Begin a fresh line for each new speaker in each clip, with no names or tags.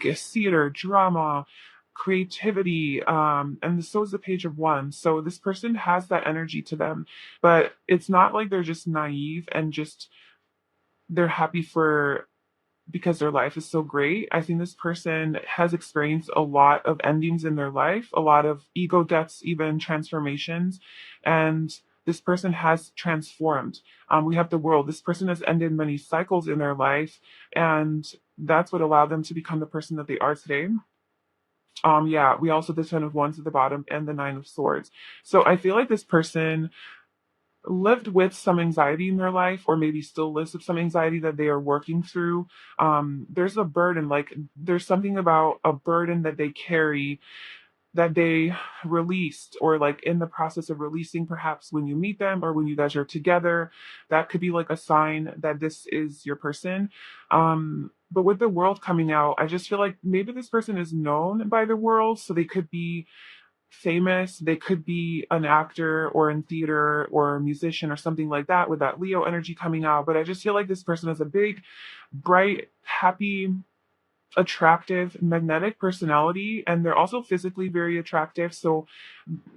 theater, drama, creativity, and so is the Page of Wands. So this person has that energy to them, but it's not like they're just naive and just they're happy for because their life is so great. I think this person has experienced a lot of endings in their life, a lot of ego deaths, even transformations, and this person has transformed. We have the World. This person has ended many cycles in their life, and that's what allowed them to become the person that they are today. Yeah, we also the Ten of Wands at the bottom and the Nine of Swords. So I feel like this person lived with some anxiety in their life, or maybe still lives with some anxiety that they are working through. There's a burden, like there's something about a burden that they carry that they released, or like in the process of releasing, perhaps when you meet them or when you guys are together. That could be like a sign that this is your person. But with the World coming out, I just feel like maybe this person is known by the world, so they could be famous. They could be an actor or in theater or a musician or something like that with that Leo energy coming out. But I just feel like this person has a big, bright, happy, attractive, magnetic personality, and they're also physically very attractive. So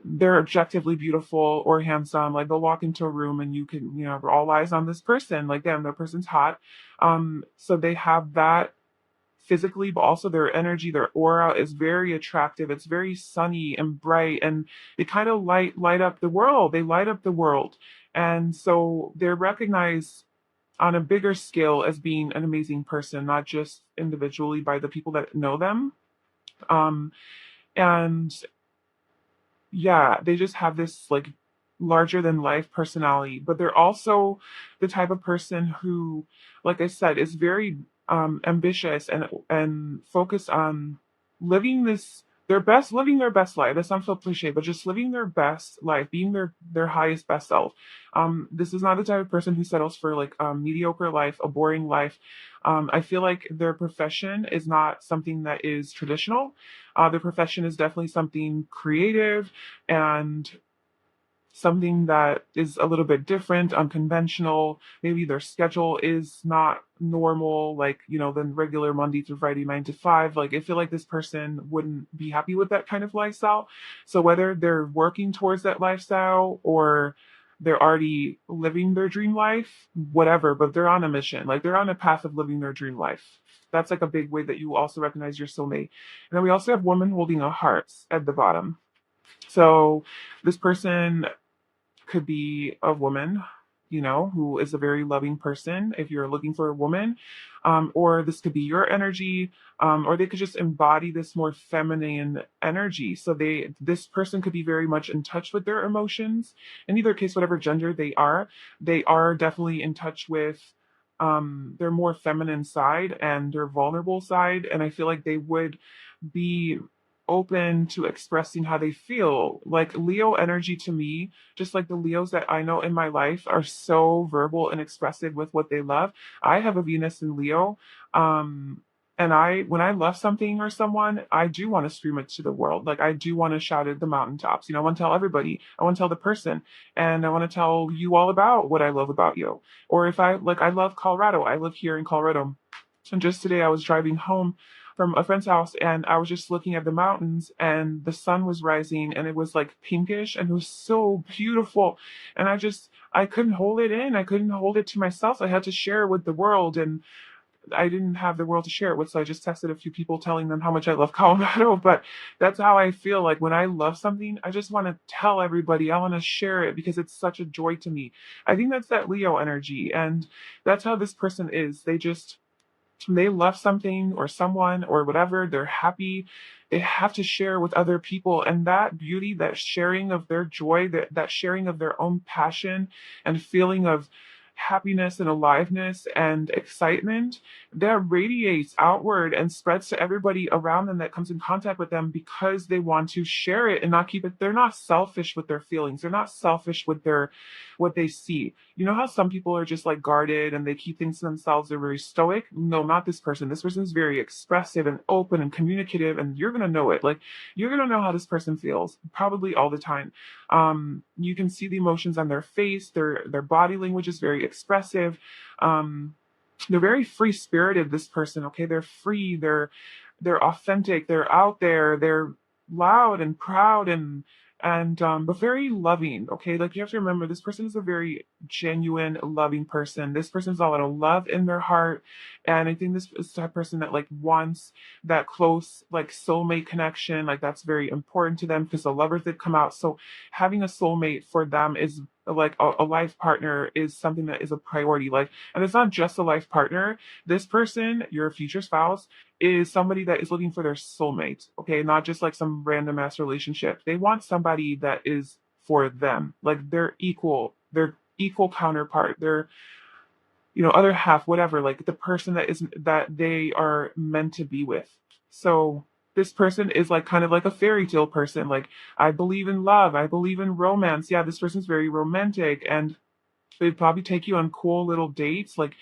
they're objectively beautiful or handsome. Like they'll walk into a room and you can, all eyes on this person. Like, damn, that person's hot. So they have that physically, but also their energy, their aura is very attractive. It's very sunny and bright, and they kind of light up the world. They light up the world, and so they're recognized on a bigger scale as being an amazing person, not just individually by the people that know them. Um, and yeah, they just have this like larger than life personality, but they're also the type of person who, like I said, is very ambitious and focused on living living their best life. That sounds so cliche, but just living their best life, being their highest best self. This is not the type of person who settles for like a mediocre life, a boring life. I feel like their profession is not something that is traditional. Their profession is definitely something creative and something that is a little bit different, unconventional. Maybe their schedule is not normal, like, than regular Monday through Friday, 9 to 5. Like, I feel like this person wouldn't be happy with that kind of lifestyle. So whether they're working towards that lifestyle or they're already living their dream life, whatever, but they're on a mission. Like they're on a path of living their dream life. That's like a big way that you also recognize your soulmate. And then we also have woman holding a heart at the bottom. So this person could be a woman, who is a very loving person if you're looking for a woman. Or this could be your energy, or they could just embody this more feminine energy. So this person could be very much in touch with their emotions. In either case, whatever gender they are definitely in touch with their more feminine side and their vulnerable side. And I feel like they would be open to expressing how they feel. Like Leo energy to me, just like the Leos that I know in my life, are so verbal and expressive with what they love. I have a Venus in Leo. And when I love something or someone, I do want to scream it to the world. Like I do want to shout it at the mountaintops. I want to tell everybody. I want to tell the person, and I want to tell you all about what I love about you. Or if I love Colorado. I live here in Colorado. And just today I was driving home from a friend's house, and I was just looking at the mountains, and the sun was rising and it was like pinkish and it was so beautiful. And I couldn't hold it in. I couldn't hold it to myself. I had to share it with the world, and I didn't have the world to share it with. So I just texted a few people telling them how much I love Colorado. But that's how I feel like when I love something, I just want to tell everybody. I want to share it because it's such a joy to me. I think that's that Leo energy. And that's how this person is. They love something or someone or whatever, they're happy, they have to share with other people. And that beauty, that sharing of their joy, that sharing of their own passion and feeling of happiness and aliveness and excitement, that radiates outward and spreads to everybody around them that comes in contact with them, because they want to share it and not keep it. They're not selfish with their feelings. They're not selfish with what they see. You know how some people are just like guarded and they keep things to themselves, they're very stoic? No, not this person. This person is very expressive and open and communicative, and you're going to know it. Like, you're going to know how this person feels probably all the time. You can see the emotions on their face. Their body language is very expressive. They're very free spirited, this person. Okay, they're free. they're authentic, they're out there, they're loud and proud and but very loving. Okay, like you have to remember this person is a very genuine, loving person. This person's a lot of love in their heart, and I think this is the type of person that like wants that close like soulmate connection. Like that's very important to them because the lovers did come out. So having a soulmate for them is like a life partner is something that is a priority. Like, and it's not just a life partner. This person, your future spouse, is somebody that is looking for their soulmate, okay? Not just like some random ass relationship. They want somebody that is for them, like their equal counterpart, their, other half, whatever, like the person that isn't that they are meant to be with. So this person is like kind of like a fairy tale person. Like, I believe in love, I believe in romance. Yeah, this person's very romantic and they'd probably take you on cool little dates, like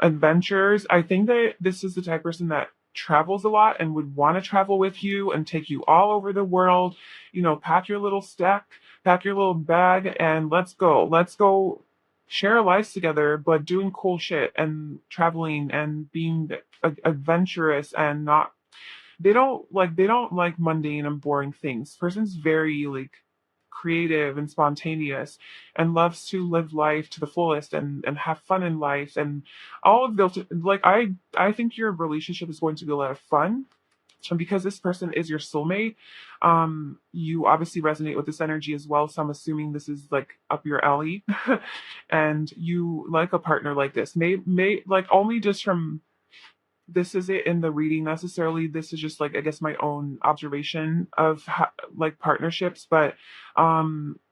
adventures. I think that this is the type of person that travels a lot and would want to travel with you and take you all over the world. Pack your little stack, pack your little bag, and let's go. Let's go share our lives together, but doing cool shit and traveling and being adventurous and not they don't like mundane and boring things. Person's very like creative and spontaneous and loves to live life to the fullest and have fun in life and all of those. Like I think your relationship is going to be a lot of fun. And because this person is your soulmate, you obviously resonate with this energy as well. So I'm assuming this is like up your alley, and you like a partner like this. May like only just from this is it in the reading necessarily. This is just like I guess my own observation of like partnerships, but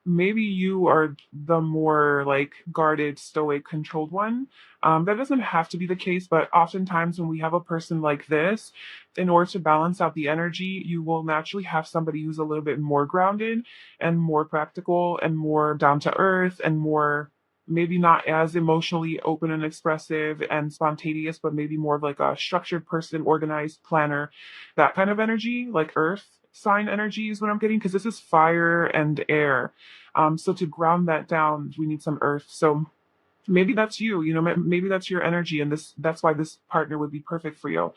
maybe you are the more like guarded, stoic, controlled one. That doesn't have to be the case, but oftentimes when we have a person like this, in order to balance out the energy, you will naturally have somebody who's a little bit more grounded and more practical and more down to earth and more maybe not as emotionally open and expressive and spontaneous, but maybe more of like a structured person, organized planner, that kind of energy, like earth sign energy is what I'm getting, because this is fire and air. So to ground that down, we need some earth. So maybe that's you, maybe that's your energy, and that's why this partner would be perfect for you.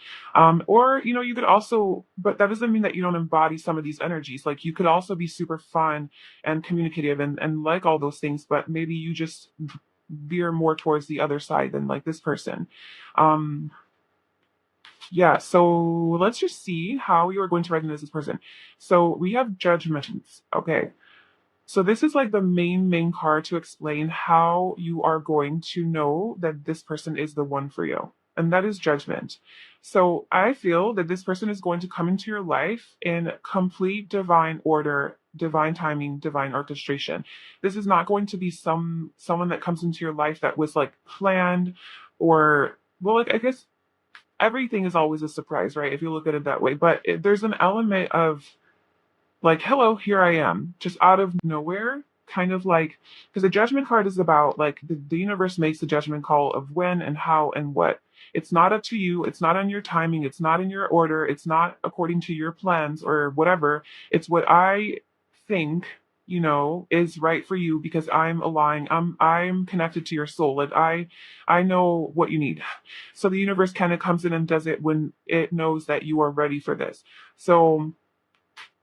Or you could also, but that doesn't mean that you don't embody some of these energies. Like you could also be super fun and communicative and like all those things, but maybe you just veer more towards the other side than like this person. um yeah, so let's just see how you are going to recognize this person. So we have judgments. Okay, so this is like the main card to explain how you are going to know that this person is the one for you. And that is judgment. So I feel that this person is going to come into your life in complete divine order, divine timing, divine orchestration. This is not going to be someone that comes into your life that was like planned or well, like I guess everything is always a surprise, right? If you look at it that way. But there's an element of like, hello, here I am, just out of nowhere, kind of like, because the judgment card is about like the universe makes the judgment call of when and how and what. It's not up to you. It's not on your timing. It's not in your order. It's not according to your plans or whatever. It's what I think, is right for you because I'm aligned. I'm connected to your soul. Like I know what you need. So the universe kind of comes in and does it when it knows that you are ready for this. So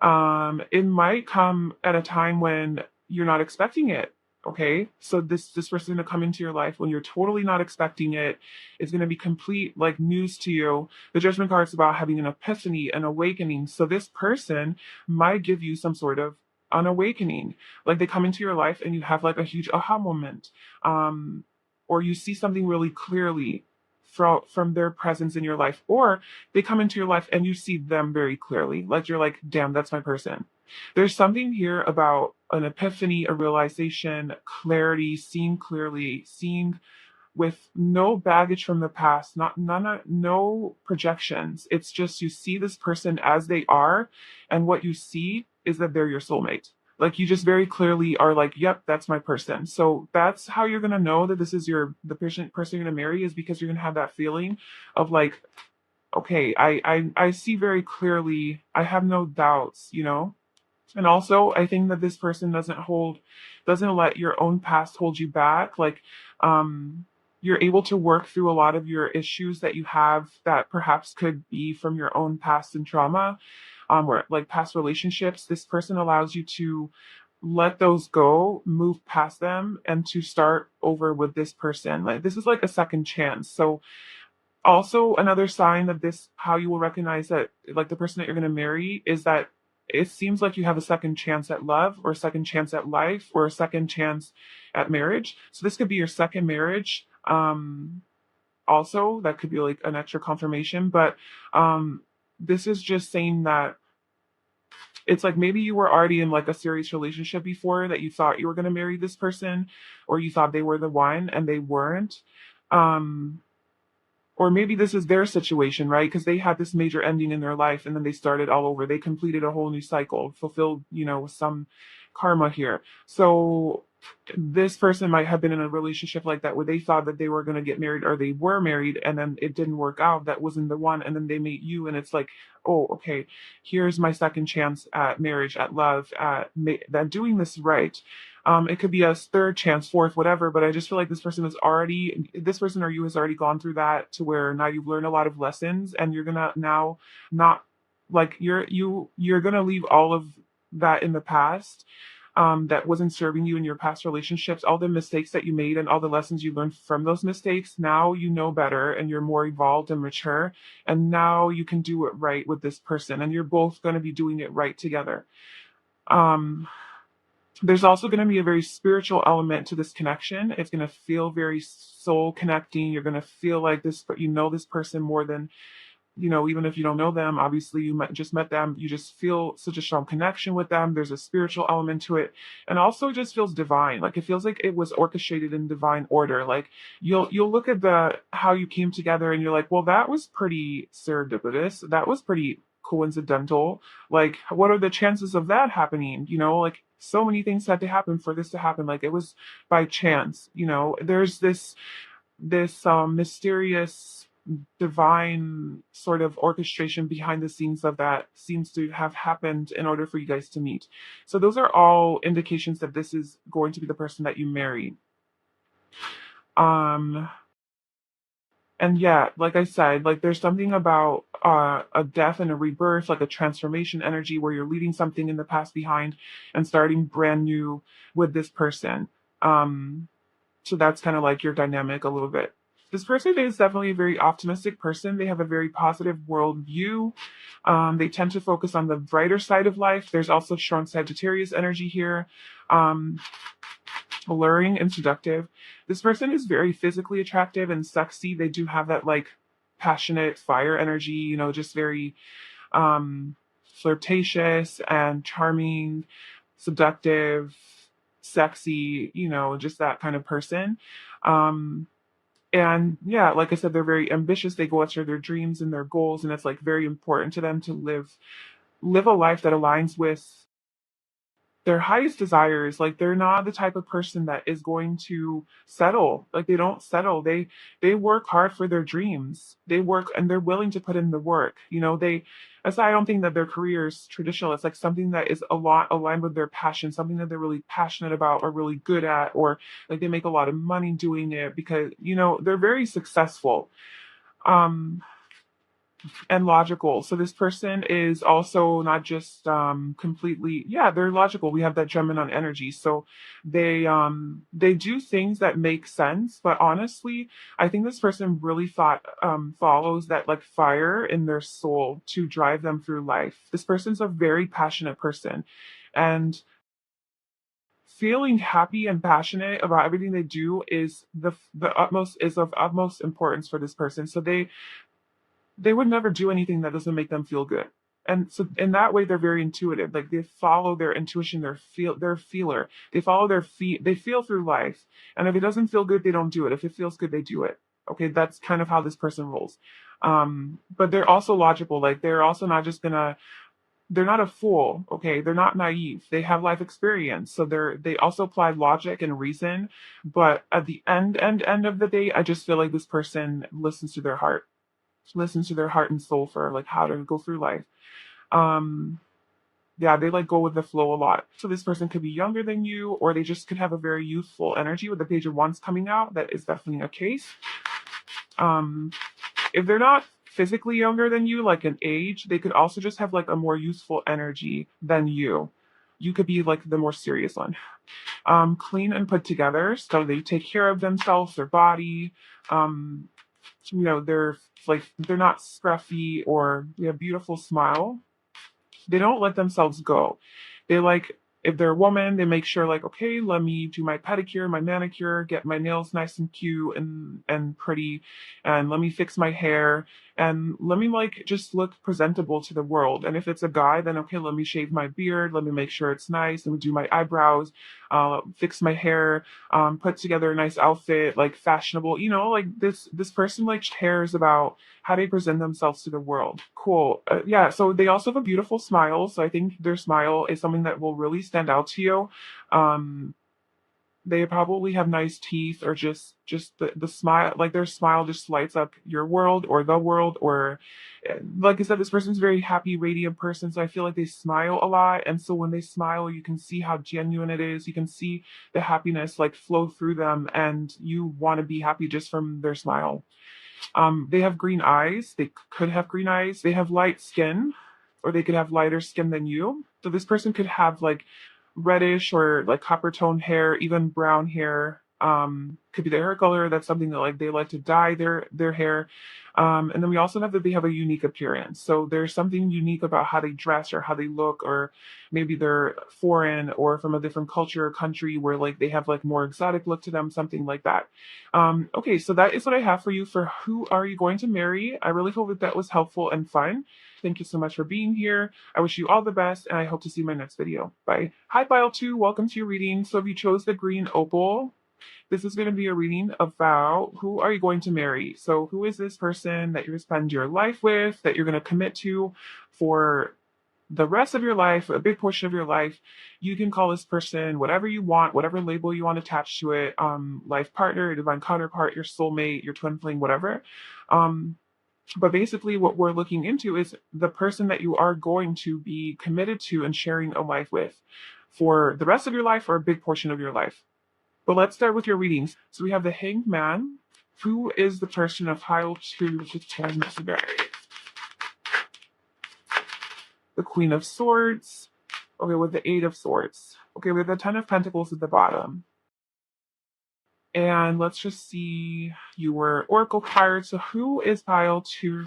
it might come at a time when you're not expecting it. Okay, so this person gonna come into your life when you're totally not expecting it. It's gonna be complete like news to you. The judgment card is about having an epiphany, an awakening. So this person might give you some sort of an awakening. Like they come into your life and you have like a huge aha moment, or you see something really clearly from their presence in your life, or they come into your life and you see them very clearly. Like you're like, damn, that's my person. There's something here about an epiphany, a realization, clarity, seeing clearly, seeing with no baggage from the past, no projections. It's just you see this person as they are, and what you see is that they're your soulmate. Like you just very clearly are like, yep, that's my person. So that's how you're gonna know that this is the person you're gonna marry, is because you're gonna have that feeling of like, okay, I see very clearly. I have no doubts. And also, I think that this person doesn't let your own past hold you back. Like, um, you're able to work through a lot of your issues that you have that perhaps could be from your own past and trauma, or like past relationships. This person allows you to let those go, move past them, and to start over with this person. Like this is like a second chance. So also another sign of this, how you will recognize that like the person that you're going to marry is that it seems like you have a second chance at love, or a second chance at life, or a second chance at marriage. So this could be your second marriage. Also that could be like an extra confirmation, but this is just saying that it's like maybe you were already in like a serious relationship before, that you thought you were going to marry this person, or you thought they were the one and they weren't. um or maybe this is their situation, right? Because they had this major ending in their life and then they started all over. They completed a whole new cycle, fulfilled, some karma here. So this person might have been in a relationship like that where they thought that they were going to get married, or they were married and then it didn't work out. That wasn't the one. And then they meet you and it's like, oh, okay, here's my second chance at marriage, at love, at doing this right. It could be a third chance, fourth, whatever, but I just feel like this person or you has already gone through that, to where now you've learned a lot of lessons and you're gonna now not like you're gonna leave all of that in the past, that wasn't serving you in your past relationships, all the mistakes that you made and all the lessons you learned from those mistakes. Now you know better and you're more evolved and mature, and now you can do it right with this person, and you're both going to be doing it right together. Um, there's also going to be a very spiritual element to this connection. It's going to feel very soul connecting. You're going to feel like this, but you know this person more than, even if you don't know them. Obviously you just met them, you just feel such a strong connection with them. There's a spiritual element to it, and also it just feels divine. Like it feels like it was orchestrated in divine order. Like you'll look at the how you came together and you're like, well, that was pretty serendipitous, that was pretty coincidental. Like what are the chances of that happening? Like so many things had to happen for this to happen. Like it was by chance. There's this mysterious divine sort of orchestration behind the scenes of that seems to have happened in order for you guys to meet. So those are all indications that this is going to be the person that you marry. Um and yeah, like I said, like there's something about a death and a rebirth, like a transformation energy where you're leaving something in the past behind and starting brand new with this person. Um So that's kind of like your dynamic a little bit. This person is definitely a very optimistic person. They have a very positive worldview. They tend to focus on the brighter side of life. There's also strong Sagittarius energy here. Um, Alluring and seductive. This person is very physically attractive and sexy. They do have that like passionate fire energy, just very um, flirtatious and charming, seductive, sexy, just that kind of person. Um, and yeah, like I said, they're very ambitious. They go after their dreams and their goals, and it's like very important to them to live a life that aligns with their highest desires. Like they're not the type of person that is going to settle. Like they don't settle. They work hard for their dreams. They work and they're willing to put in the work. I don't think that their career is traditional. It's like something that is a lot aligned with their passion, something that they're really passionate about or really good at, or like they make a lot of money doing it because, they're very successful. Um and logical. So this person is also not just completely, yeah, they're logical. We have that Gemini energy. So they do things that make sense, but honestly, I think this person really thought follows that like fire in their soul to drive them through life. This person's a very passionate person, and feeling happy and passionate about everything they do is of utmost importance for this person. So they would never do anything that doesn't make them feel good. And so in that way, they're very intuitive. Like they follow their intuition, they're a feeler. They follow their feet, they feel through life. And if it doesn't feel good, they don't do it. If it feels good, they do it. Okay, that's kind of how this person rolls. But they're also logical. Like they're also not just gonna they're not a fool. Okay, they're not naive. They have life experience. So they also apply logic and reason. But at the end of the day, I just feel like this person listens to their heart and soul for like how to go through life. Um, Yeah, they like go with the flow a lot. So this person could be younger than you, or they just could have a very youthful energy with the Page of Wands coming out. That is definitely a case. Um, if they're not physically younger than you, like in age, they could also just have like a more youthful energy than you. You could be like the more serious one. Clean and put together, so they take care of themselves, their body. Um, they're like they're not scruffy, or they have beautiful smile. They don't let themselves go. They like, if they're a woman, they make sure like, okay, let me do my pedicure, my manicure, get my nails nice and cute and pretty, and let me fix my hair, and let me like just look presentable to the world. And if it's a guy, then okay, let me shave my beard, let me make sure it's nice, let me do my eyebrows, fix my hair, put together a nice outfit, like fashionable. Like this person like cares about how they present themselves to the world. Cool. Yeah. So they also have a beautiful smile. So I think their smile is something that will really stand out to you. Um, they probably have nice teeth, or just the smile, like their smile just lights up your world or the world. Or like I said, this person's a very happy, radiant person. So I feel like they smile a lot. And so when they smile, you can see how genuine it is. You can see the happiness like flow through them, and you want to be happy just from their smile. They have green eyes. They could have green eyes. They have light skin, or they could have lighter skin than you. So this person could have like reddish or like copper tone hair, even brown hair. Could be their hair color. That's something that like they like to dye their hair. And then we also have that they have a unique appearance. So there's something unique about how they dress or how they look, or maybe they're foreign or from a different culture or country where like they have like more exotic look to them, something like that. Okay, so that is what I have for you for who are you going to marry. I really hope that that was helpful and fun. Thank you so much for being here. I wish you all the best, and I hope to see you in my next video. Bye. Hi, File 2. Welcome to your reading. So if you chose the green opal, this is going to be a reading about who are you going to marry. So who is this person that you're going to spend your life with, that you're going to commit to for the rest of your life, a big portion of your life. You can call this person whatever you want, whatever label you want attached to it. Life partner, your divine counterpart, your soulmate, your twin flame, whatever. Um, but basically, what we're looking into is the person that you are going to be committed to and sharing a life with for the rest of your life or a big portion of your life. But let's start with your readings. So we have the Hanged Man. Who is the person of pile 2 to 10 today? The Queen of Swords. Okay, with the Eight of Swords. Okay, with the Ten of Pentacles at the bottom. And let's just see, you were Oracle card. So who is pile 2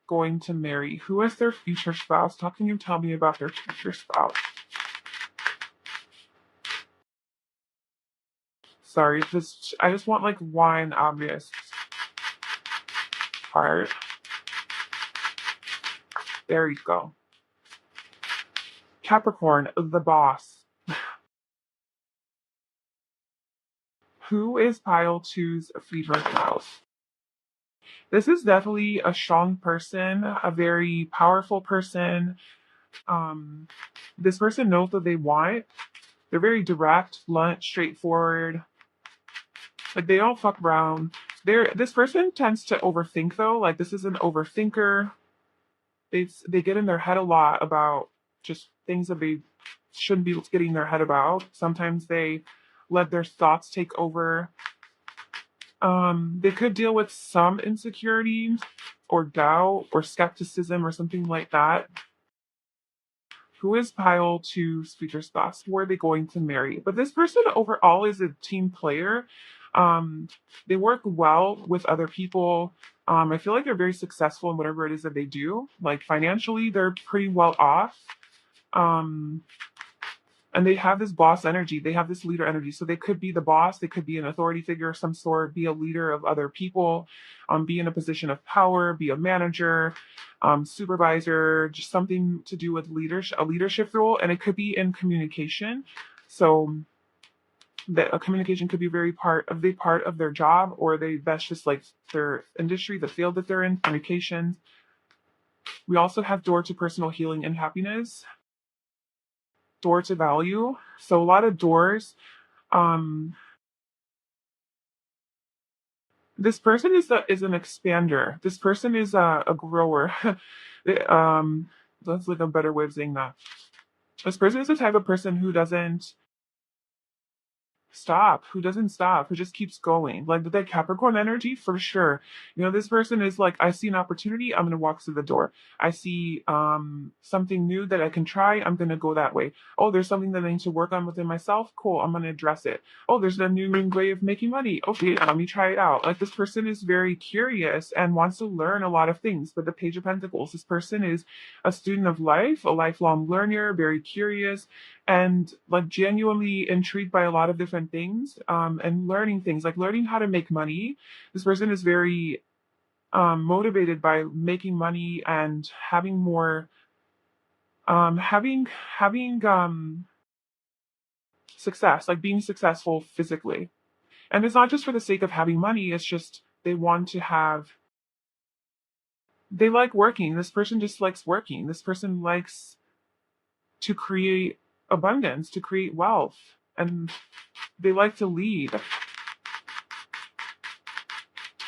going to marry? Who is their future spouse? How can you tell me about their future spouse? Sorry, I just want like one obvious part. There you go. Capricorn, the boss. Who is pile 2's future spouse? This is definitely a strong person, a very powerful person. Um, this person knows what they want. They're very direct, blunt, straightforward. Like they don't fuck around. This person tends to overthink though. Like this is an overthinker. They get in their head a lot about just things that they shouldn't be getting their head about. Sometimes they let their thoughts take over. They could deal with some insecurity or doubt or skepticism or something like that. Who is pile 2's future spouse? Who are they going to marry? But this person overall is a team player. Um, they work well with other people. I feel like they're very successful in whatever it is that they do. Like financially, they're pretty well off. Um, and they have this boss energy. They have this leader energy. So they could be the boss. They could be an authority figure of some sort, be a leader of other people, be in a position of power, be a manager, supervisor, just something to do with leadership, a leadership role. And it could be in communication. So that a communication could be a big part of their job, or that's just like their industry, the field that they're in, communications. We also have door to personal healing and happiness, door to value. So a lot of doors. Um, this person is an expander. This person is a grower. They, um, That's like a better way of saying that. This person is the type of person who doesn't stop, who doesn't stop, who just keeps going. Like with that Capricorn energy, for sure. You know, this person is like, I see an opportunity, I'm gonna walk through the door. I see something new that I can try, I'm gonna go that way. Oh, there's something that I need to work on within myself, cool, I'm gonna address it. Oh, there's a new way of making money. Okay, let me try it out. Like this person is very curious and wants to learn a lot of things. But the Page of Pentacles, this person is a student of life, a lifelong learner, very curious, and like genuinely intrigued by a lot of different things, and learning things, like learning how to make money. This person is very motivated by making money and having more, having success, like being successful physically. And it's not just for the sake of having money, it's just they want to have, they like working. This person just likes working. This person likes to create abundance, to create wealth, and they like to lead.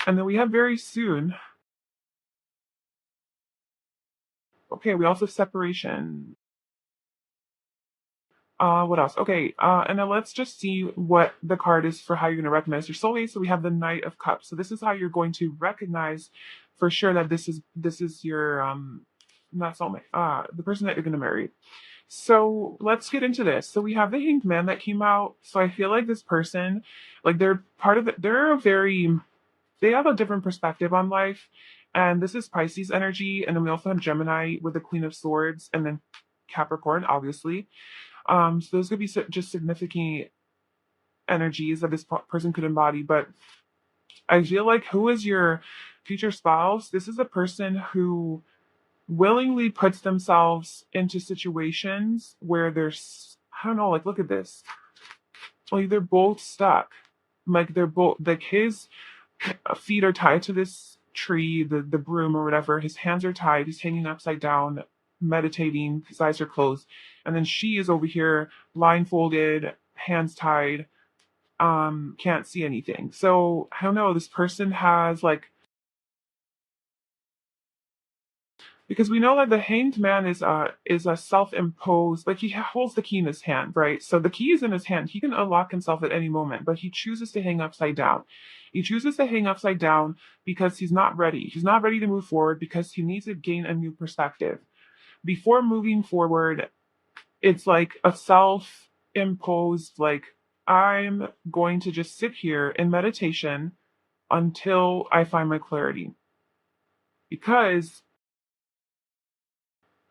And then we have very soon. Okay, we also have separation. What else? Okay, and now let's just see what the card is for how you're going to recognize your soulmate. So we have the Knight of Cups. So this is how you're going to recognize for sure that this is your not soulmate, the person that you're going to marry. So let's get into this. So we have the Hanged Man that came out. So I feel like this person, like they're part of it. They have a different perspective on life. And this is Pisces energy. And then we also have Gemini with the Queen of Swords, and then Capricorn, obviously. So those could be just significant energies that this person could embody. But I feel like, who is your future spouse? This is a person who willingly puts themselves into situations where there's, I don't know, like look at this. Like they're both stuck. Like they're both, like his feet are tied to this tree, the broom or whatever. His hands are tied. He's hanging upside down, meditating. His eyes are closed. And then she is over here, blindfolded, hands tied, can't see anything. So I don't know. This person has like, because we know that the Hanged Man is a self-imposed, like he holds the key in his hand, right? So the key is in his hand. He can unlock himself at any moment, but he chooses to hang upside down. He chooses to hang upside down because he's not ready. He's not ready to move forward because he needs to gain a new perspective. Before moving forward, it's like a self-imposed, like, I'm going to just sit here in meditation until I find my clarity. Because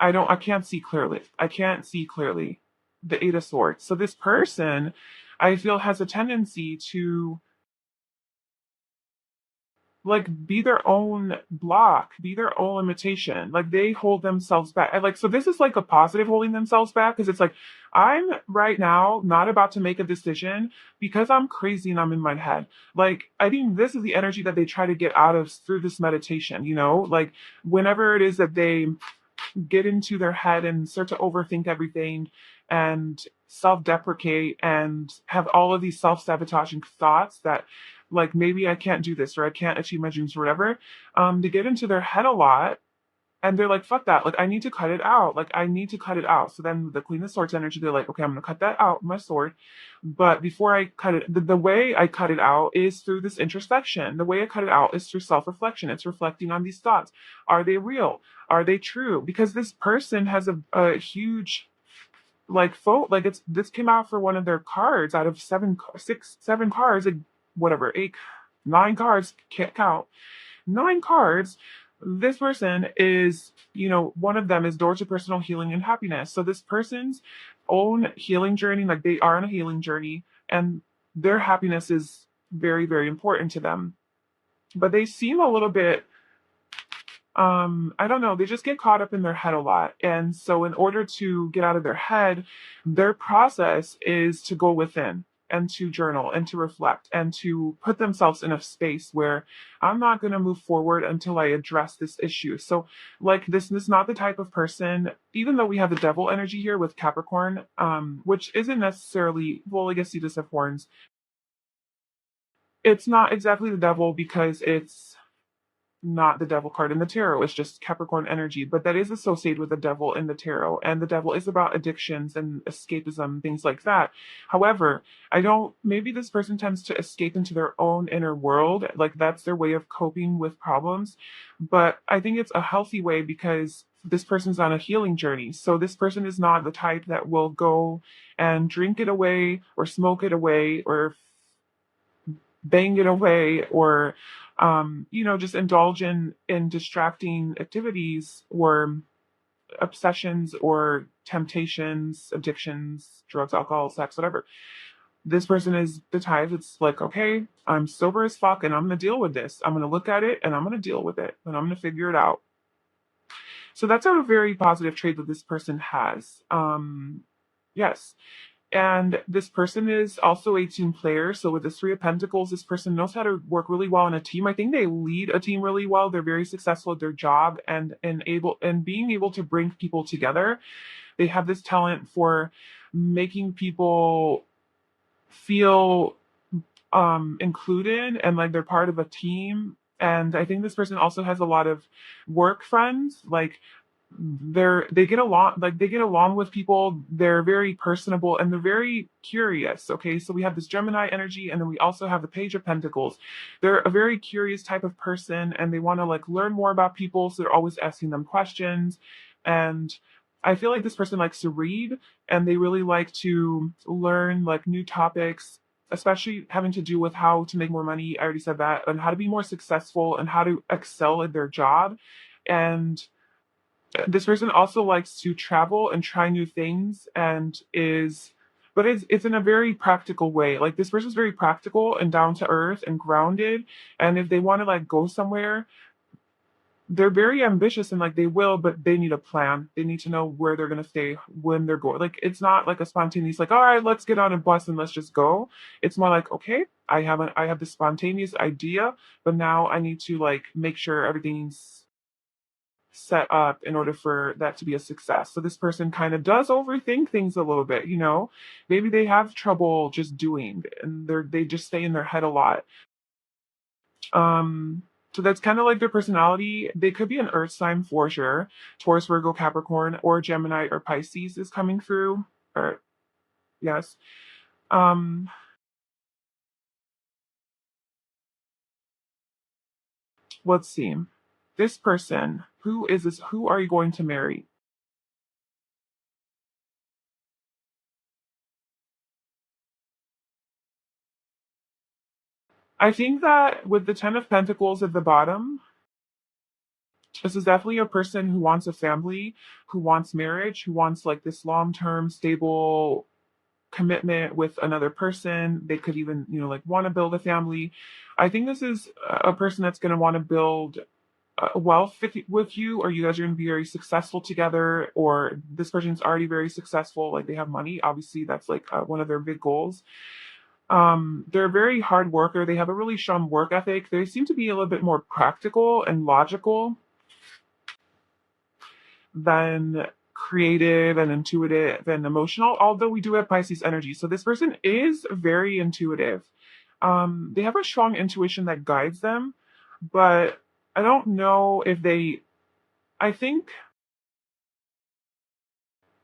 I can't see clearly. I can't see clearly. The Eight of Swords. So this person, I feel, has a tendency to like be their own block, be their own limitation. Like they hold themselves back. And like, so this is like a positive holding themselves back, because it's like, I'm right now not about to make a decision because I'm crazy and I'm in my head. Like, I think this is the energy that they try to get out of through this meditation, you know, like whenever it is that they get into their head and start to overthink everything and self-deprecate and have all of these self-sabotaging thoughts that like maybe I can't do this or I can't achieve my dreams or whatever, they get into their head a lot, and they're like, fuck that, like I need to cut it out, like I need to cut it out. So then the Queen of Swords energy, they're like, okay, I'm gonna cut that out with my sword. But before I cut it, the way I cut it out is through this introspection. The way I cut it out is through self-reflection. It's reflecting on these thoughts. Are they real? Are they true? Because this person has a huge like like it's, this came out for one of their cards out of seven cards, like whatever, eight, nine cards, can't count, nine cards. This person is, you know, one of them is door to personal healing and happiness. So this person's own healing journey, like they are on a healing journey, and their happiness is very, very important to them. But they seem a little bit, I don't know, they just get caught up in their head a lot. And so in order to get out of their head, their process is to go within and to journal and to reflect and to put themselves in a space where I'm not going to move forward until I address this issue. So like this is not the type of person, even though we have the devil energy here with Capricorn, which isn't necessarily, well, I guess he does have horns. It's not exactly the devil because it's not the devil card in the tarot. It's just Capricorn energy, but that is associated with the devil in the tarot. And the devil is about addictions and escapism, things like that. However, I don't, maybe this person tends to escape into their own inner world. Like that's their way of coping with problems. But I think it's a healthy way because this person's on a healing journey. So this person is not the type that will go and drink it away or smoke it away or bang it away or just indulge in distracting activities or obsessions or temptations, addictions, drugs, alcohol, sex, whatever. This person is the type that's like, okay, I'm sober as fuck and I'm gonna deal with this. I'm gonna look at it and I'm gonna deal with it and I'm gonna figure it out. So that's a very positive trait that this person has. Yes. And this person is also a team player. So with the Three of Pentacles, this person knows how to work really well in a team. I think they lead a team really well. They're very successful at their job and being able to bring people together. They have this talent for making people feel included and like they're part of a team. And I think this person also has a lot of work friends. Like they get along, with people. They're very personable and they're very curious. Okay, so we have this Gemini energy and then we also have the Page of Pentacles. They're a very curious type of person and they want to like learn more about people, so they're always asking them questions. And I feel like this person likes to read and they really like to learn like new topics, especially having to do with how to make more money. I already said that, and how to be more successful and how to excel at their job. And this person also likes to travel and try new things and is but it's in a very practical way. Like this person's very practical and down to earth and grounded. And if they want to like go somewhere, they're very ambitious and like they will, but they need a plan. They need to know where they're gonna stay when they're going. Like it's not like a spontaneous like, all right, let's get on a bus and let's just go. It's more like, okay, I have this spontaneous idea, but now I need to like make sure everything's set up in order for that to be a success. So this person kind of does overthink things a little bit, you know. Maybe they have trouble just doing and they just stay in their head a lot. So that's kind of like their personality. They could be an earth sign for sure. Taurus, Virgo, Capricorn, or Gemini or Pisces is coming through. Or yes. Um, let's see. This person, who is this? Who are you going to marry? I think that with the Ten of Pentacles at the bottom, this is definitely a person who wants a family, who wants marriage, who wants like this long-term stable commitment with another person. They could even, like want to build a family. I think this is a person that's going to want to build wealth with you, or you guys are going to be very successful together, or this person's already very successful, like they have money. Obviously, that's like one of their big goals. They're a very hard worker. They have a really strong work ethic. They seem to be a little bit more practical and logical than creative and intuitive and emotional, although we do have Pisces energy. So this person is very intuitive. They have a strong intuition that guides them, but I don't know if I think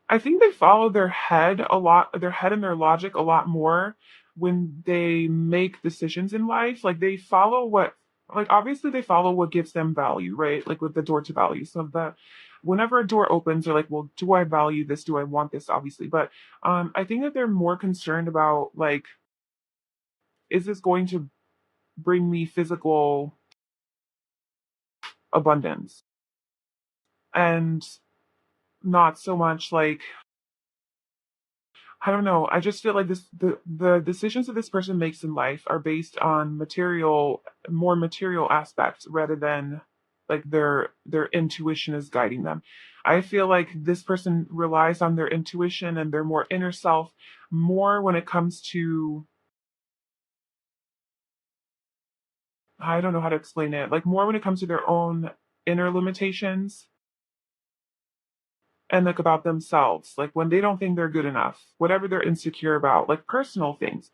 they follow their head and their logic a lot more when they make decisions in life. Like they follow like obviously they follow what gives them value, right? Like with the door to value. So that whenever a door opens, they're like, well, do I value this? Do I want this? Obviously. But I think that they're more concerned about like, is this going to bring me physical abundance? And not so much like I don't know. I just feel like the decisions that this person makes in life are based on more material aspects rather than like their intuition is guiding them. I feel like this person relies on their intuition and their more inner self more when it comes to I don't know how to explain it. Like more when it comes to their own inner limitations and like about themselves, like when they don't think they're good enough, whatever they're insecure about, like personal things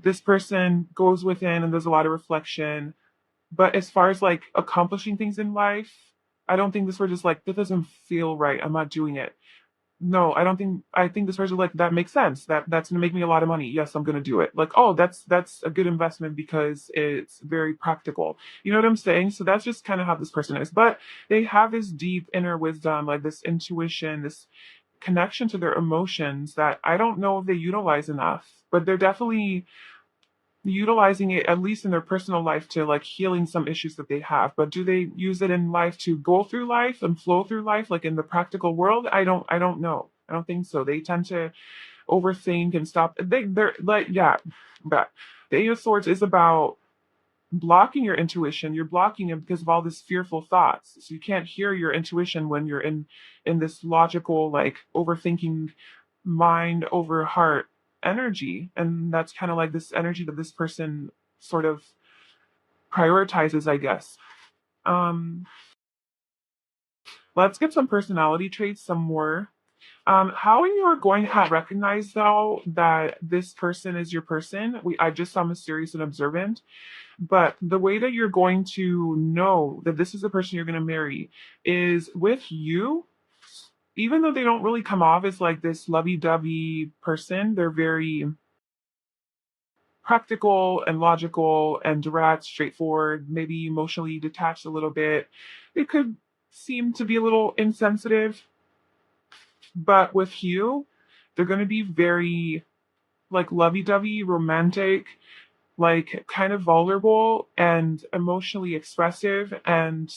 This person goes within and does a lot of reflection. But as far as like accomplishing things in life, I don't think this word is like, that doesn't feel right. I'm not doing it. No, I don't think, I think this person like, that makes sense. That's gonna make me a lot of money. Yes, I'm gonna do it. Like, oh, that's a good investment because it's very practical. You know what I'm saying? So that's just kind of how this person is. But they have this deep inner wisdom, like this intuition, this connection to their emotions that I don't know if they utilize enough. But they're definitely utilizing it at least in their personal life to like healing some issues that they have. But do they use it in life to go through life and flow through life like in the practical world? I don't know. I don't think so. They tend to overthink and stop. They're like, yeah, but the Eight of Swords is about blocking your intuition. You're blocking it because of all these fearful thoughts, so you can't hear your intuition when you're in this logical like overthinking mind over heart energy. And that's kind of like this energy that this person sort of prioritizes, I guess. um let's get some personality traits, some more. How you are going to recognize though that this person is your person? I just saw mysterious and observant. But the way that you're going to know that this is the person you're going to marry is with you. Even though they don't really come off as like this lovey-dovey person, they're very practical and logical and direct, straightforward, maybe emotionally detached a little bit. They could seem to be a little insensitive, but with you, they're going to be very like lovey-dovey, romantic, like kind of vulnerable and emotionally expressive. And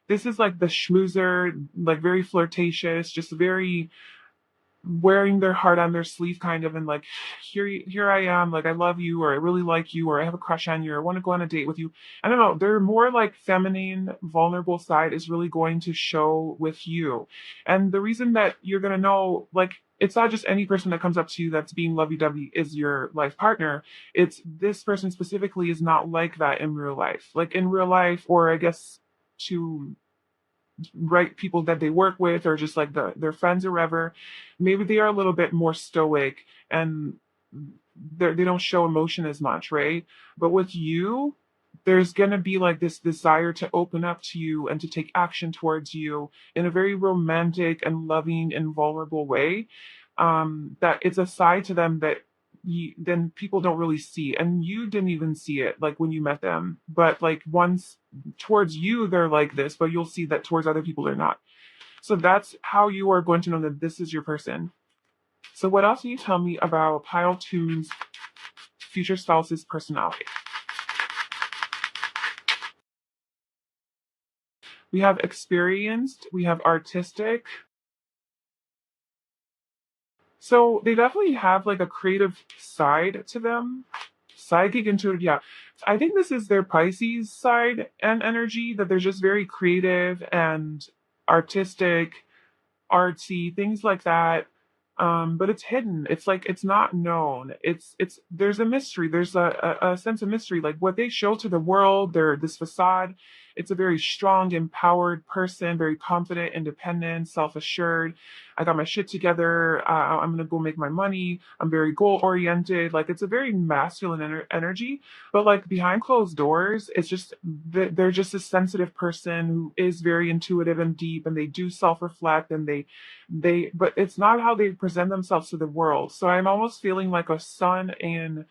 this is like the schmoozer, like very flirtatious, just very wearing their heart on their sleeve kind of, and like, here I am, like I love you, or I really like you, or I have a crush on you, or I want to go on a date with you. I don't know, their more like feminine vulnerable side is really going to show with you. And the reason that you're going to know, like, it's not just any person that comes up to you that's being lovey-dovey is your life partner. It's this person specifically is not like that in real life. Like in real life, or I guess to right people that they work with, or just like their friends or whatever, maybe they are a little bit more stoic and they don't show emotion as much, right? But with you, there's going to be like this desire to open up to you and to take action towards you in a very romantic and loving and vulnerable way. That it's a side to them that then people don't really see, and you didn't even see it like when you met them. But like once towards you, they're like this, but you'll see that towards other people, they're not. So that's how you are going to know that this is your person. So what else can you tell me about pile two's future spouse's personality? We have experienced, we have artistic. So they definitely have like a creative side to them. Psychic, intuitive, yeah. I think this is their Pisces side and energy, that they're just very creative and artistic, artsy, things like that. But it's hidden. It's like it's not known. It's there's a mystery. There's a sense of mystery. Like what they show to the world, they're this facade. It's a very strong, empowered person, very confident, independent, self-assured. I got my shit together. I'm gonna go make my money. I'm very goal oriented. Like it's a very masculine energy. But like behind closed doors, it's just they're just a sensitive person who is very intuitive and deep, and they do self-reflect, and but it's not how they present themselves to the world. So I'm almost feeling like a sun in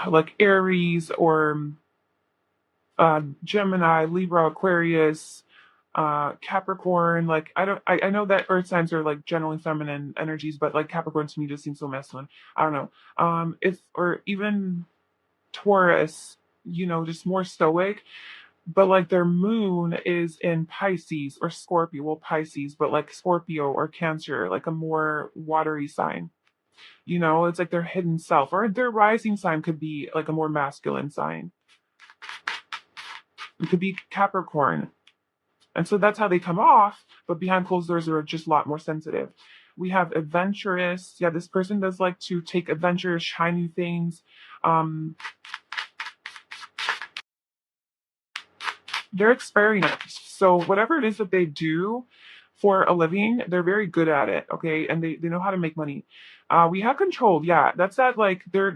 like Aries, or Gemini, Libra, Aquarius, Capricorn. Like I know that earth signs are like generally feminine energies, but like Capricorn to me just seems so masculine. I don't know. If or even Taurus, just more stoic. But like their moon is in Pisces or Scorpio. Well, Pisces, but like Scorpio or Cancer, like a more watery sign. It's like their hidden self, or their rising sign could be like a more masculine sign. It could be Capricorn. And so that's how they come off, but behind closed doors, they're just a lot more sensitive. We have adventurous. Yeah, this person does like to take adventures, try new things. Um, they're experienced. So whatever it is that they do, for a living. They're very good at it, okay? And they know how to make money. We have control. Yeah, that's that like they're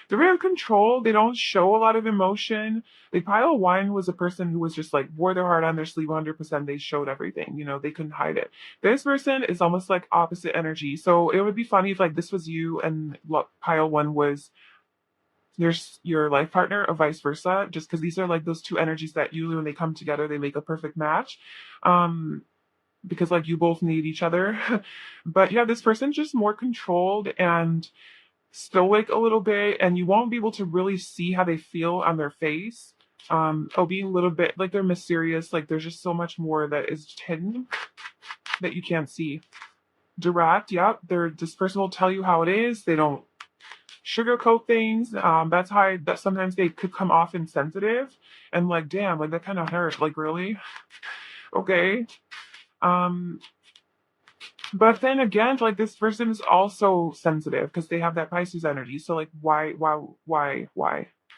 very controlled. They don't show a lot of emotion. The pile of wine was a person who was just like wore their heart on their sleeve 100%. They showed everything. They couldn't hide it. This person is almost like opposite energy. So it would be funny if like this was you and pile one was your life partner or vice versa, just because these are like those two energies that usually when they come together, they make a perfect match. Um, because like you both need each other. But yeah, this person's just more controlled and stoic a little bit, and you won't be able to really see how they feel on their face. Being a little bit like they're mysterious, like there's just so much more that is hidden that you can't see. Direct, yep. This person will tell you how it is. They don't sugarcoat things. That's how that sometimes they could come off insensitive and like, damn, like that kind of hurt. Like really? Okay. Um, but then again, like this person is also sensitive because they have that Pisces energy. So like why?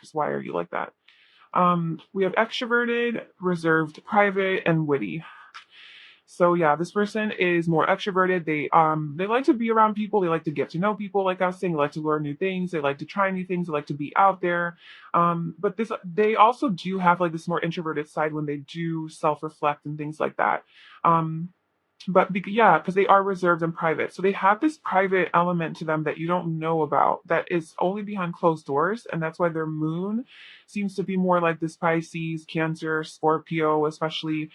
Just why are you like that? We have extroverted, reserved, private, and witty. So yeah, this person is more extroverted. They like to be around people. They like to get to know people. Like I was saying, they like to learn new things. They like to try new things. They like to be out there. But they also do have like this more introverted side when they do self reflect and things like that. Um, yeah, because they are reserved and private, so they have this private element to them that you don't know about. That is only behind closed doors, and that's why their moon seems to be more like this Pisces, Cancer, Scorpio, especially.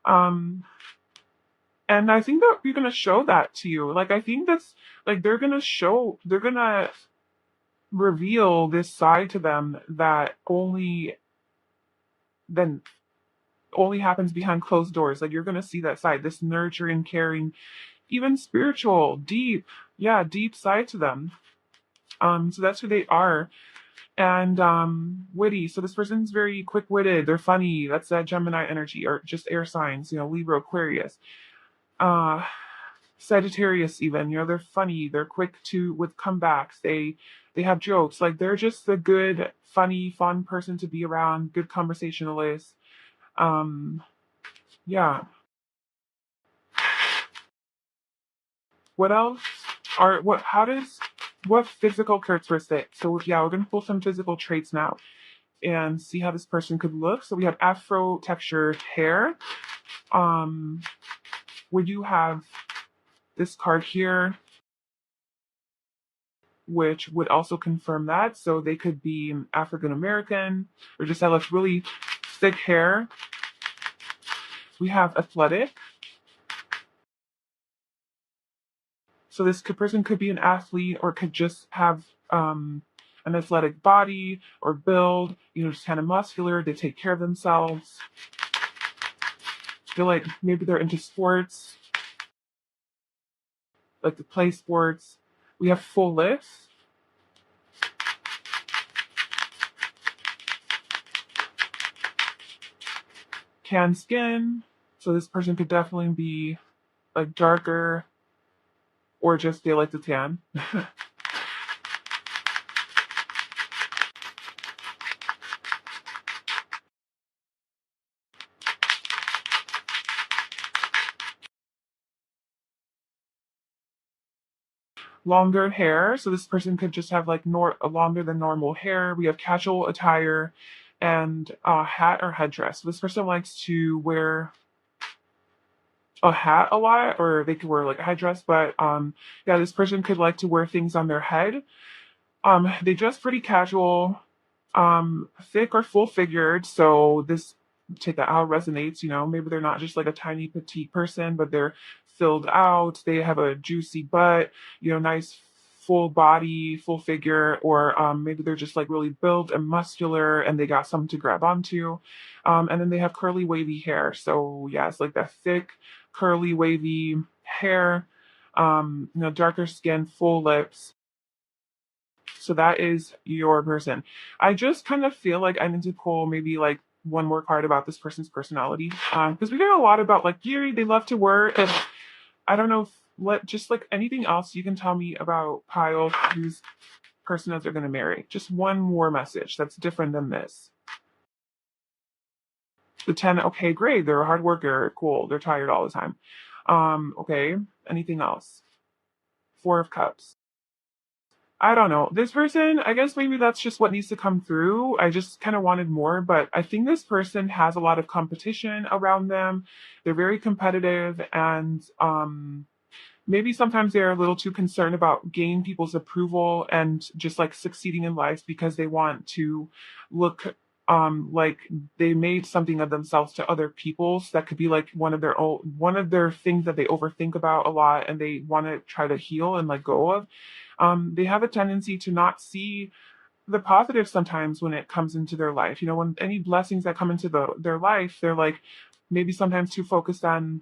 Um, and I think that you're gonna show that to you. Like I think that's like they're gonna reveal this side to them that then only happens behind closed doors. Like you're gonna see that side, this nurturing, caring, even spiritual, deep, yeah, deep side to them. So that's who they are. And witty. So this person's very quick-witted. They're funny. That's that Gemini energy, or just air signs. Libra, Aquarius. Uh, Sagittarius even, they're funny, they're quick to with comebacks, they have jokes, like they're just a good, funny, fun person to be around, good conversationalist. Um, yeah. What else? What physical characteristics? So yeah, we're gonna pull some physical traits now and see how this person could look. So we have afro textured hair. Um, we do have this card here, which would also confirm that. So they could be African American or just have like really thick hair. We have athletic. So person could be an athlete or could just have an athletic body or build, just kind of muscular. They take care of themselves. Feel like maybe they're into sports, like to play sports. We have full lips. Tan skin. So this person could definitely be like darker or just they like to tan. Longer hair. So this person could just have like longer than normal hair. We have casual attire and a hat or headdress. So this person likes to wear a hat a lot, or they could wear like a headdress. But yeah, this person could like to wear things on their head. They dress pretty casual, thick or full figured. So this take that how it resonates. Maybe they're not just like a tiny petite person, but they're filled out. They have a juicy butt. Nice full body, full figure, or maybe they're just like really built and muscular, and they got something to grab onto. And then they have curly, wavy hair. So yeah, it's like that thick, curly, wavy hair. Darker skin, full lips. So that is your person. I just kind of feel like I need to pull maybe like one more card about this person's personality. Because we get a lot about like Yuri, they love to work, and I don't know if just like anything else you can tell me about Pyle, whose person that they're gonna marry. Just one more message that's different than this. The 10, okay, great. They're a hard worker. Cool. They're tired all the time. Okay. Anything else? Four of Cups. I don't know. This person, I guess maybe that's just what needs to come through. I just kind of wanted more, but I think this person has a lot of competition around them. They're very competitive and maybe sometimes they're a little too concerned about gaining people's approval and just like succeeding in life because they want to look like they made something of themselves to other people. So that could be like one of their things that they overthink about a lot and they want to try to heal and let go of. They have a tendency to not see the positive sometimes when it comes into their life. You know, when any blessings that come into their life, they're like maybe sometimes too focused on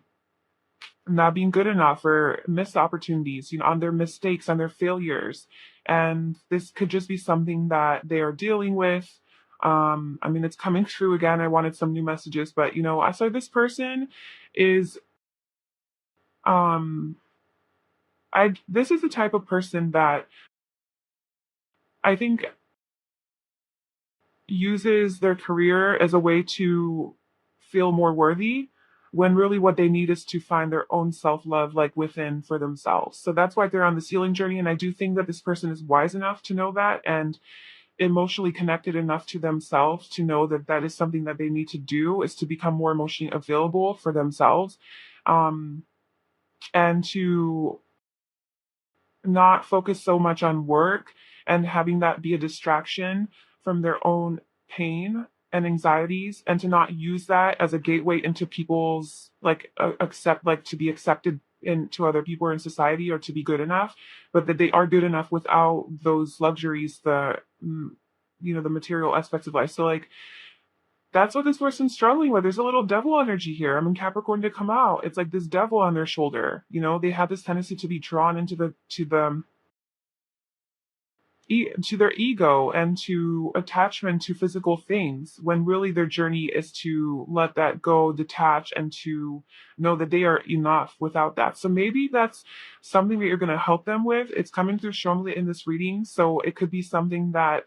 not being good enough or missed opportunities, you know, on their mistakes, on their failures. And this could just be something that they are dealing with. I mean, it's coming through again. I wanted some new messages, but you know, I saw this person is um I this is the type of person that I think uses their career as a way to feel more worthy when really what they need is to find their own self-love like within for themselves. So that's why they're on the healing journey, and I do think that this person is wise enough to know that and emotionally connected enough to themselves to know that that is something that they need to do, is to become more emotionally available for themselves, um, and to not focus so much on work and having that be a distraction from their own pain and anxieties, and to not use that as a gateway into people's like accept like to be accepted into other people or in society or to be good enough, but that they are good enough without those luxuries, you know, the material aspects of life. So like that's what this person's struggling with. There's a little devil energy here. I mean, Capricorn to come out. It's like this devil on their shoulder. You know, they have this tendency to be drawn into to their ego and to attachment to physical things when really their journey is to let that go, detach, and to know that they are enough without that. So maybe that's something that you're going to help them with. It's coming through strongly in this reading. So it could be something that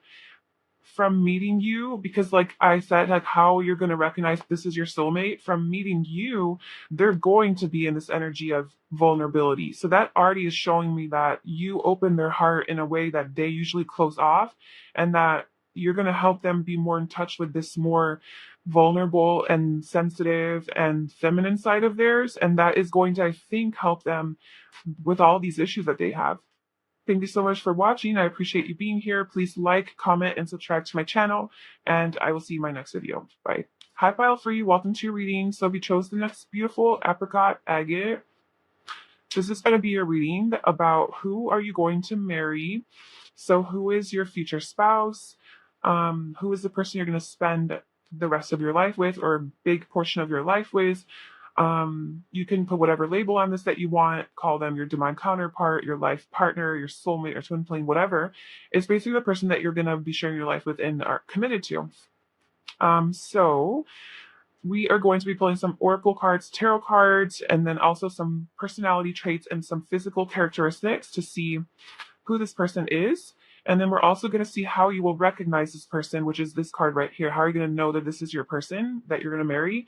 from meeting you, because like I said, like how you're going to recognize this is your soulmate from meeting you, they're going to be in this energy of vulnerability. So that already is showing me that you open their heart in a way that they usually close off, and that you're going to help them be more in touch with this more vulnerable and sensitive and feminine side of theirs, and that is going to, I think, help them with all these issues that they have. Thank you so much for watching. I appreciate you being here. Please like, comment, and subscribe to my channel, and I will see you in my next video. Bye. Hi, Pile Free. Welcome to your reading. So if you chose the next beautiful apricot agate, this is going to be your reading about who are you going to marry. So who is your future spouse? Who is the person you're going to spend the rest of your life with, or a big portion of your life with? You can put whatever label on this that you want, call them your divine counterpart, your life partner, your soulmate, or twin flame, whatever. It's basically the person that you're going to be sharing your life with and are committed to. So we are going to be pulling some oracle cards, tarot cards, and then also some personality traits and some physical characteristics to see who this person is. And then we're also going to see how you will recognize this person, which is this card right here. How are you going to know that this is your person that you're going to marry?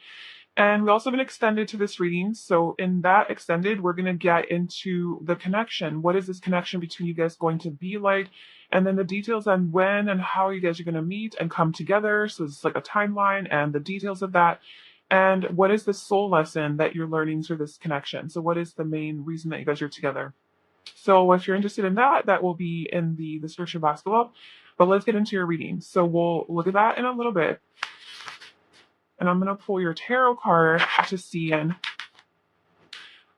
And we also have an extended to this reading. So in that extended, we're going to get into the connection. What is this connection between you guys going to be like? And then the details on when and how you guys are going to meet and come together. So it's like a timeline and the details of that. And what is the soul lesson that you're learning through this connection? So what is the main reason that you guys are together? So if you're interested in that, that will be in the description box below. But let's get into your reading. So we'll look at that in a little bit. And I'm going to pull your tarot card to see in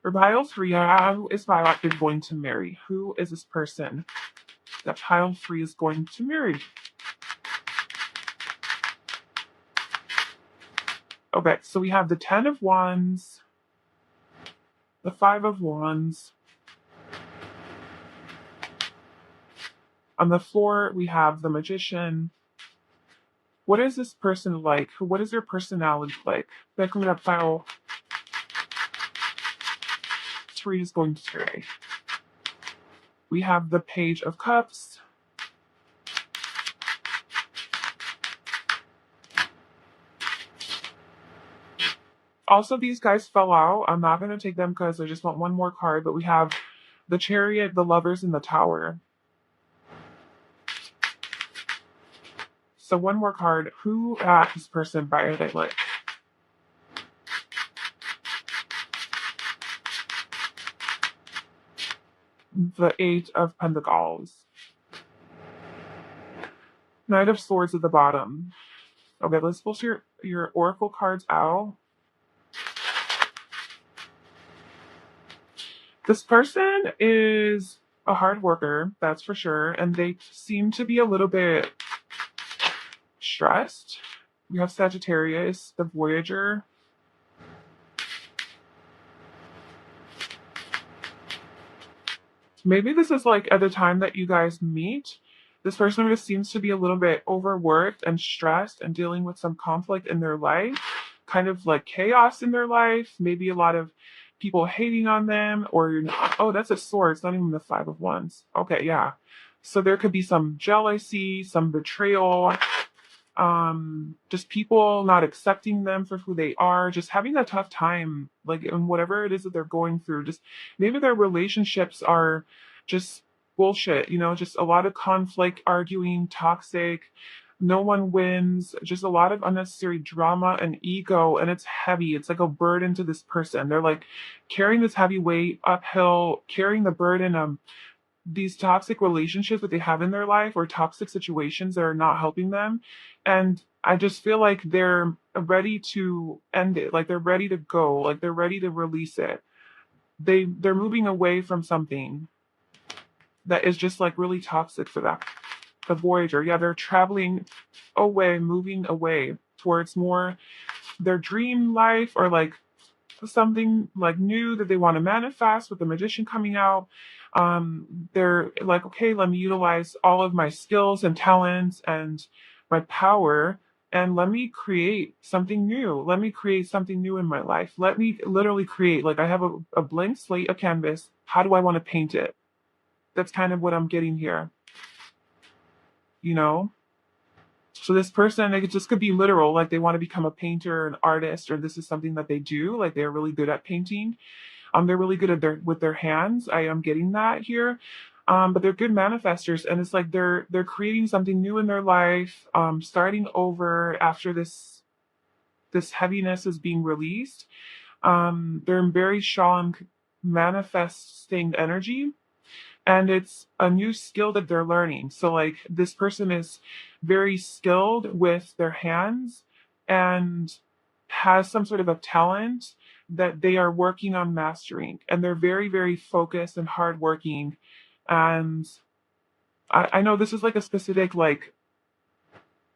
for pile 3, who is Violet going to marry? Who is this person that pile 3 is going to marry? Okay, so we have the 10 of Wands, the 5 of Wands. On the floor, we have the Magician. What is this person like? What is their personality like? Back when that pile 3 is going to marry. We have the Page of Cups. Also, these guys fell out. I'm not going to take them because I just want one more card, but we have the Chariot, the Lovers, and the Tower. So one more card. Who this person by they like? The Eight of Pentacles. Knight of Swords at the bottom. Okay, let's pull your oracle cards out. This person is a hard worker, that's for sure, and they seem to be a little bit stressed. We have Sagittarius, the Voyager. Maybe this is like at the time that you guys meet, this person just seems to be a little bit overworked and stressed and dealing with some conflict in their life, kind of like chaos in their life, maybe a lot of people hating on them, or you're not, oh, that's a sword. It's not even the Five of Wands. Okay, yeah. So there could be some jealousy, some betrayal, just people not accepting them for who they are, just having a tough time, like in whatever it is that they're going through. Just maybe their relationships are just bullshit, just a lot of conflict, arguing, toxic, no one wins, just a lot of unnecessary drama and ego, and it's heavy. It's like a burden to this person. They're like carrying this heavy weight uphill, carrying the burden of these toxic relationships that they have in their life, or toxic situations that are not helping them. And I just feel like they're ready to end it. Like they're ready to go. Like they're ready to release it. They're moving away from something that is just like really toxic for them. The Voyager, yeah, they're traveling away, moving away towards more their dream life, or like something like new that they want to manifest with the Magician coming out. They're like, okay, let me utilize all of my skills and talents and my power, and let me create something new. Let me create something new in my life. Let me literally create, like I have a blank slate, a canvas. How do I want to paint it? That's kind of what I'm getting here, you know? So this person, like, it just could be literal, like they want to become a painter, an artist, or this is something that they do, like they're really good at painting. They're really good at with their hands. I am getting that here. But they're good manifestors, and it's like they're creating something new in their life, starting over after this heaviness is being released. They're in very strong manifesting energy, and it's a new skill that they're learning. So like this person is very skilled with their hands and has some sort of a talent that they are working on mastering, and they're very, very focused and hardworking. And I know this is like a specific like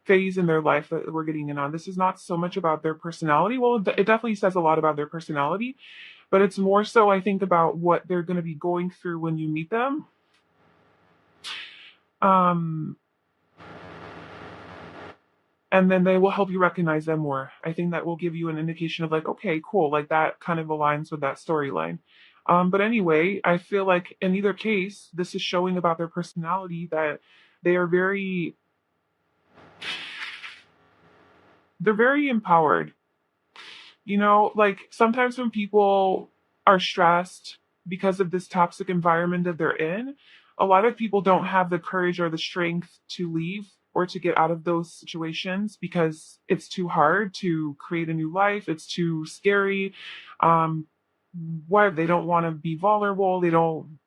phase in their life that we're getting in on. This is not so much about their personality. Well, it definitely says a lot about their personality, but it's more so, I think, about what they're going to be going through when you meet them. Um, and then they will help you recognize them more. I think that will give you an indication of like, okay, cool, like that kind of aligns with that storyline. But anyway, I feel like in either case, this is showing about their personality, that they are they're very empowered. Like sometimes when people are stressed because of this toxic environment that they're in, a lot of people don't have the courage or the strength to leave or to get out of those situations because it's too hard to create a new life. It's too scary. Um, why they don't want to be vulnerable. They don't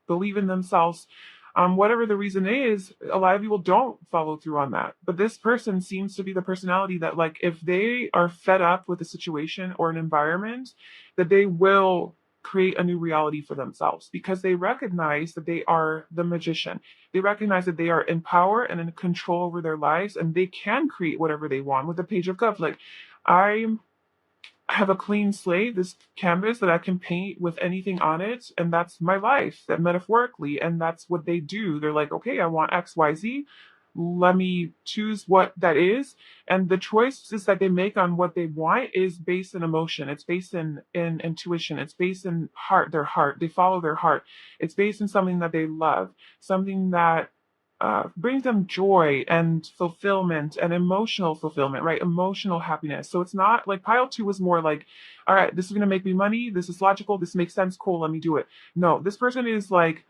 believe in themselves. Whatever the reason is, a lot of people don't follow through on that. But this person seems to be the personality that, like, if they are fed up with a situation or an environment, that they will create a new reality for themselves because they recognize that they are the magician. They recognize that they are in power and in control over their lives, and they can create whatever they want with the Page of Cups. Like, I have a clean slate, this canvas that I can paint with anything on it, and that's my life, that metaphorically, and that's what they do. They're like, okay, I want XYZ. Let me choose what that is. And the choices that they make on what they want is based in emotion. It's based in intuition. It's based in their heart. They follow their heart. It's based in something that they love, something that brings them joy and fulfillment and emotional fulfillment, right? Emotional happiness. So it's not like pile two was more like, all right, this is going to make me money. This is logical. This makes sense. Cool. Let me do it. No, this person is like,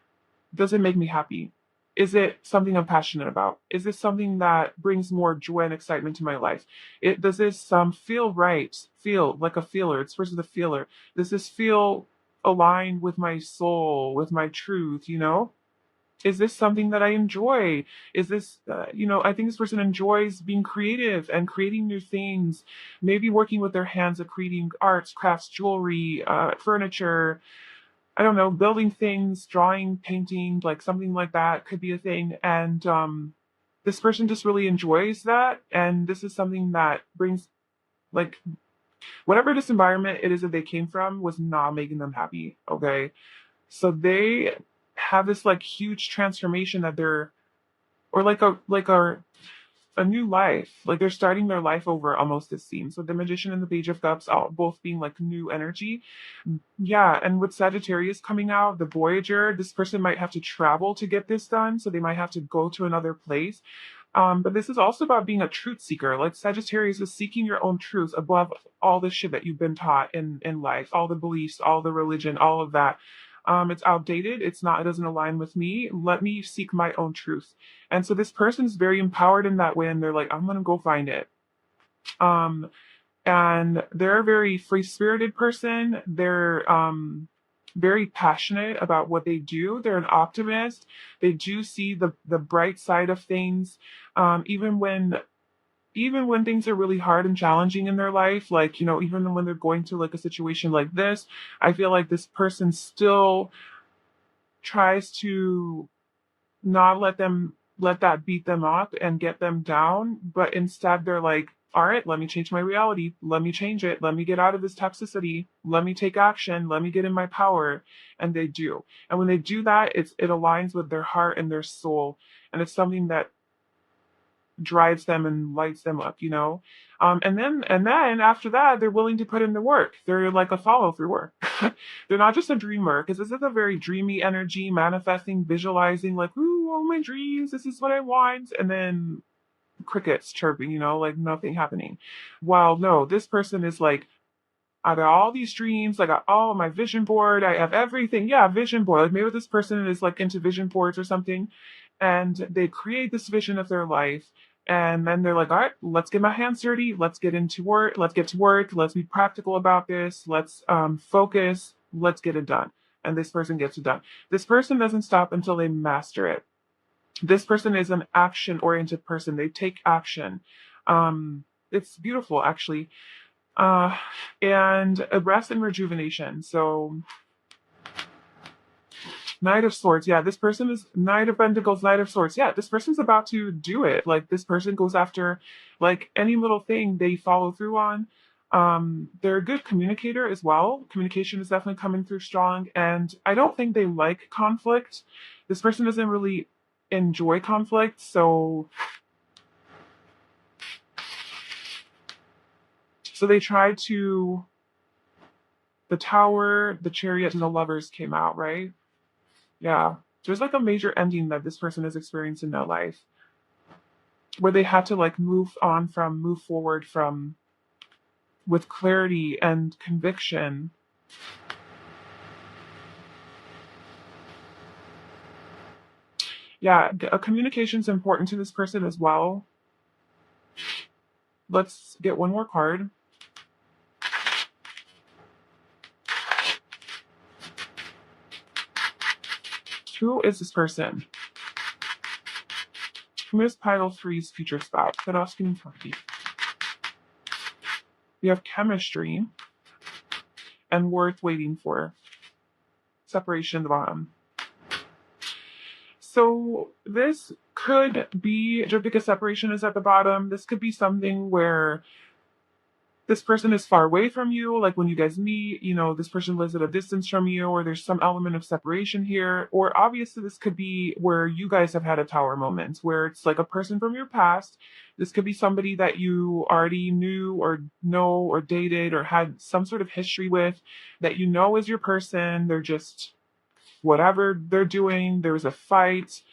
does it make me happy? Is it something I'm passionate about? Is this something that brings more joy and excitement to my life? It does this feel right? Feel like a feeler. It's versus the feeler. Does this feel aligned with my soul, with my truth? Is this something that I enjoy? Is this, I think this person enjoys being creative and creating new things, maybe working with their hands of creating arts, crafts, jewelry, furniture. I don't know, building things, drawing, painting, like something like that could be a thing. And this person just really enjoys that. And this is something that brings, like, whatever this environment it is that they came from was not making them happy. Okay. So they have this like huge transformation that they're, or like a new life. Like they're starting their life over almost, it seems. So the Magician and the Page of Cups all both being like new energy. Yeah, and with Sagittarius coming out, the Voyager, this person might have to travel to get this done. So they might have to go to another place. But this is also about being a truth seeker. Like Sagittarius is seeking your own truth above all the shit that you've been taught in life, all the beliefs, all the religion, all of that. It's outdated. It doesn't align with me. Let me seek my own truth. And so this person's very empowered in that way, and they're like, I'm gonna go find it. Um, and they're a very free spirited person. They're very passionate about what they do. They're an optimist. They do see the bright side of things, even when things are really hard and challenging in their life. Like even when they're going through like a situation like this, I feel like this person still tries to not let that beat them up and get them down, but instead they're like, all right, let me change my reality. Let me change it. Let me get out of this toxicity. Let me take action. Let me get in my power. And they do. And when they do that, it aligns with their heart and their soul. And it's something that drives them and lights them up. And then after that, they're willing to put in the work. They're like a follow through work. They're not just a dreamer, because this is a very dreamy energy, manifesting, visualizing, like, ooh, all my dreams, this is what I want. And then crickets chirping, like nothing happening. While no, this person is like, I got all these dreams. I got all my vision board. I have everything. Yeah, vision board. Like maybe this person is like into vision boards or something, and they create this vision of their life. And then they're like, all right, let's get my hands dirty. Let's get into work. Let's get to work. Let's be practical about this. Let's focus. Let's get it done. And this person gets it done. This person doesn't stop until they master it. This person is an action oriented person. They take action. It's beautiful, actually. uh, and a rest and rejuvenation. So, Knight of Swords. Yeah, this person is Knight of Pentacles, Knight of Swords. Yeah, this person's about to do it. Like, this person goes after, like, any little thing they follow through on. They're a good communicator as well. Communication is definitely coming through strong. And I don't think they like conflict. This person doesn't really enjoy conflict. So they try to, the Tower, the Chariot, and the Lovers came out, right? Yeah. There's like a major ending that this person has experienced in their life where they had to like move forward from with clarity and conviction. Yeah, communication is important to this person as well. Let's get one more card. Who is this person? Who is Pile Three's future spouse? Asking for you. We have chemistry and worth waiting for. Separation at the bottom. So this could be, just because separation is at the bottom, this could be something where this person is far away from you. Like when you guys meet, this person lives at a distance from you, or there's some element of separation here. Or obviously, this could be where you guys have had a tower moment where it's like a person from your past. This could be somebody that you already knew or know or dated or had some sort of history with that you know is your person. They're just whatever they're doing. There was a fight.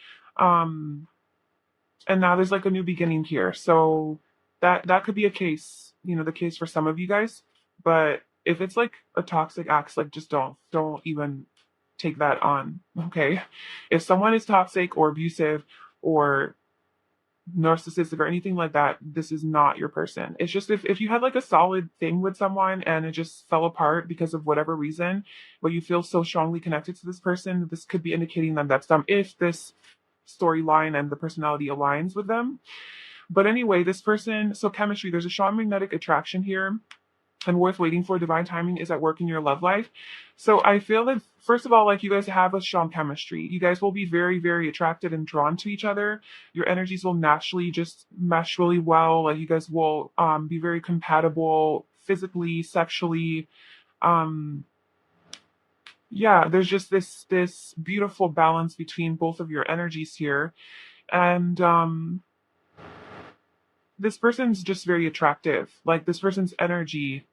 And now there's like a new beginning here. So that could be a case, the case for some of you guys. But if it's like a toxic act, like just don't even take that on. Okay. If someone is toxic or abusive or narcissistic or anything like that, this is not your person. It's just if you had like a solid thing with someone and it just fell apart because of whatever reason, but you feel so strongly connected to this person, this could be indicating that that's them if this storyline and the personality aligns with them. But anyway, this person, so chemistry, there's a strong magnetic attraction here, and worth waiting for. Divine timing is at work in your love life. So I feel that first of all, like you guys have a strong chemistry. You guys will be very, very attracted and drawn to each other. Your energies will naturally just mesh really well. Like you guys will be very compatible physically, sexually. Um, yeah, there's just this beautiful balance between both of your energies here. And this person's just very attractive. Like this person's energy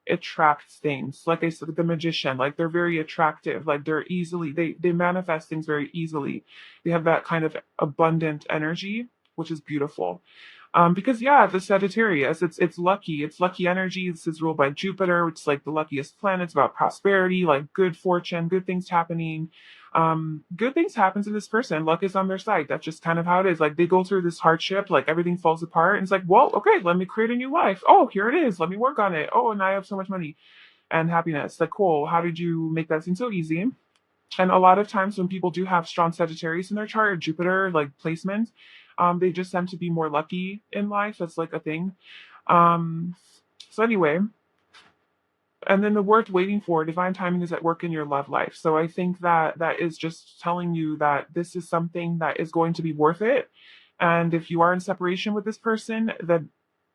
attracts things. Like I said, the magician, like they're very attractive. Like they're easily they manifest things very easily. They have that kind of abundant energy, which is beautiful. Because yeah, the Sagittarius, it's lucky. It's lucky energy. This is ruled by Jupiter, which is like the luckiest planet. It's about prosperity, like good fortune, good things happening. Good things happen to this person. Luck is on their side. That's just kind of how it is. Like they go through this hardship, like everything falls apart, and it's like, well, okay, let me create a new life. Oh, here it is. Let me work on it. Oh, and I have so much money and happiness. Like, cool. How did you make that seem so easy? And a lot of times when people do have strong Sagittarius in their chart or Jupiter like placement, they just tend to be more lucky in life. That's like a thing. Um, so anyway, and then the worth waiting for, divine timing is at work in your love life. So I think that that is just telling you that this is something that is going to be worth it. And if you are in separation with this person, then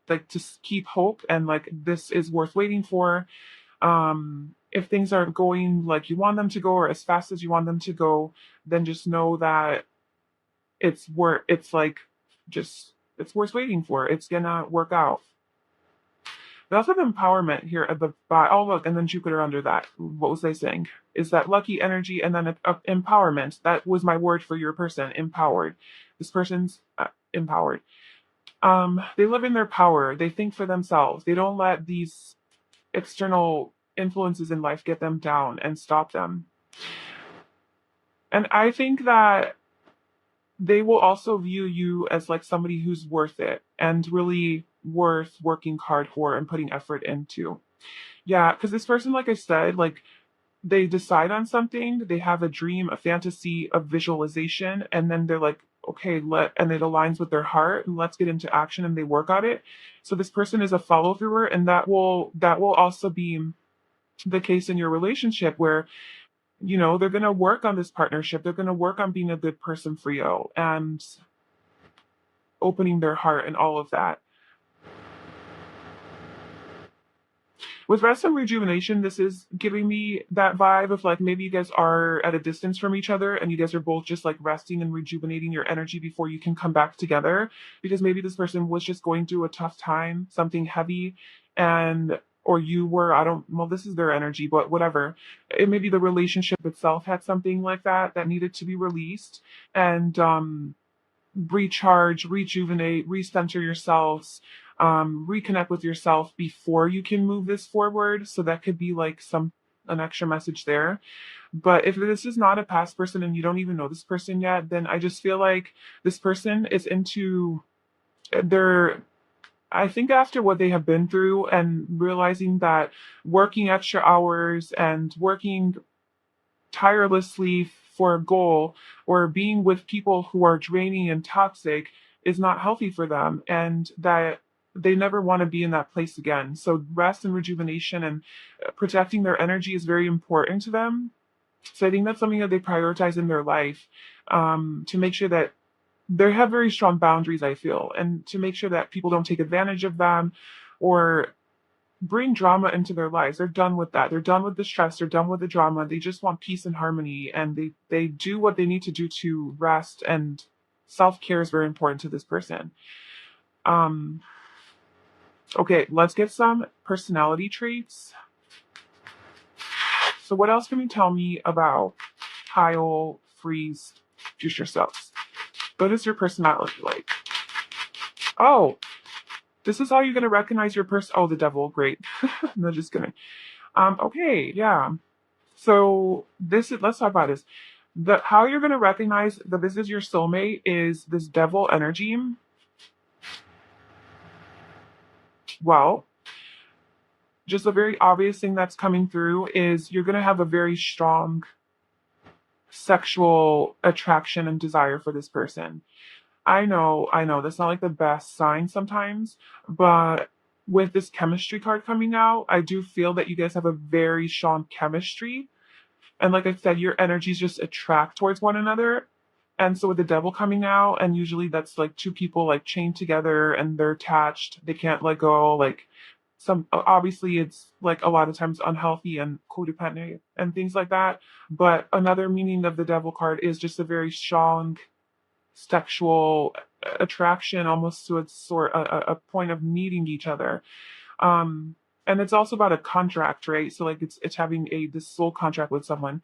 like just keep hope and like this is worth waiting for. If things aren't going like you want them to go or as fast as you want them to go, then just know that it's like just it's worth waiting for. It's gonna work out. We also have empowerment here at the bottom. Oh, look, and then Jupiter under that. What was I saying? Is that lucky energy and then empowerment? That was my word for your person, empowered. This person's empowered. They live in their power. They think for themselves. They don't let these external influences in life get them down and stop them. And I think that they will also view you as like somebody who's worth it and really worth working hard for and putting effort into. Yeah, because this person, like I said, like they decide on something, they have a dream, a fantasy, a visualization, and then they're like, okay, and it aligns with their heart, and let's get into action, and they work on it. So this person is a follow througher, and that will also be the case in your relationship where they're going to work on this partnership, they're going to work on being a good person for you and opening their heart and all of that. With rest and rejuvenation, this is giving me that vibe of like maybe you guys are at a distance from each other and you guys are both just like resting and rejuvenating your energy before you can come back together, because maybe this person was just going through a tough time, something heavy, and or you were, I don't, well, this is their energy, but whatever. It maybe the relationship itself had something like that needed to be released, and recharge, rejuvenate, recenter yourselves, reconnect with yourself before you can move this forward. So that could be like an extra message there. But if this is not a past person and you don't even know this person yet, then I just feel like this person is into their, I think after what they have been through and realizing that working extra hours and working tirelessly for a goal or being with people who are draining and toxic is not healthy for them, and that they never want to be in that place again. So rest and rejuvenation and protecting their energy is very important to them. So I think that's something that they prioritize in their life, to make sure that they have very strong boundaries, I feel, and to make sure that people don't take advantage of them or bring drama into their lives. They're done with that. They're done with the stress. They're done with the drama. They just want peace and harmony, and they do what they need to do to rest. And self care is very important to this person. Um, okay, let's get some personality traits. So, what else can you tell me about Kyle Freeze future selves? What is your personality like? Oh, this is how you're gonna recognize your person. Oh, the devil. Great. No, just kidding. Okay, yeah. So this is let's talk about this. The how you're gonna recognize that this is your soulmate is this devil energy. Well, just a very obvious thing that's coming through is you're gonna have a very strong sexual attraction and desire for this person. I know, that's not like the best sign sometimes, but with this chemistry card coming out, I do feel that you guys have a very strong chemistry. And like I said, your energies just attract towards one another. And so with the devil coming out, and usually that's like two people like chained together and they're attached, they can't let go. Like some obviously it's like a lot of times unhealthy and codependent and things like that. But another meaning of the devil card is just a very strong sexual attraction, almost to its sort a point of needing each other. Um, and it's also about a contract, right? So like it's having a this soul contract with someone.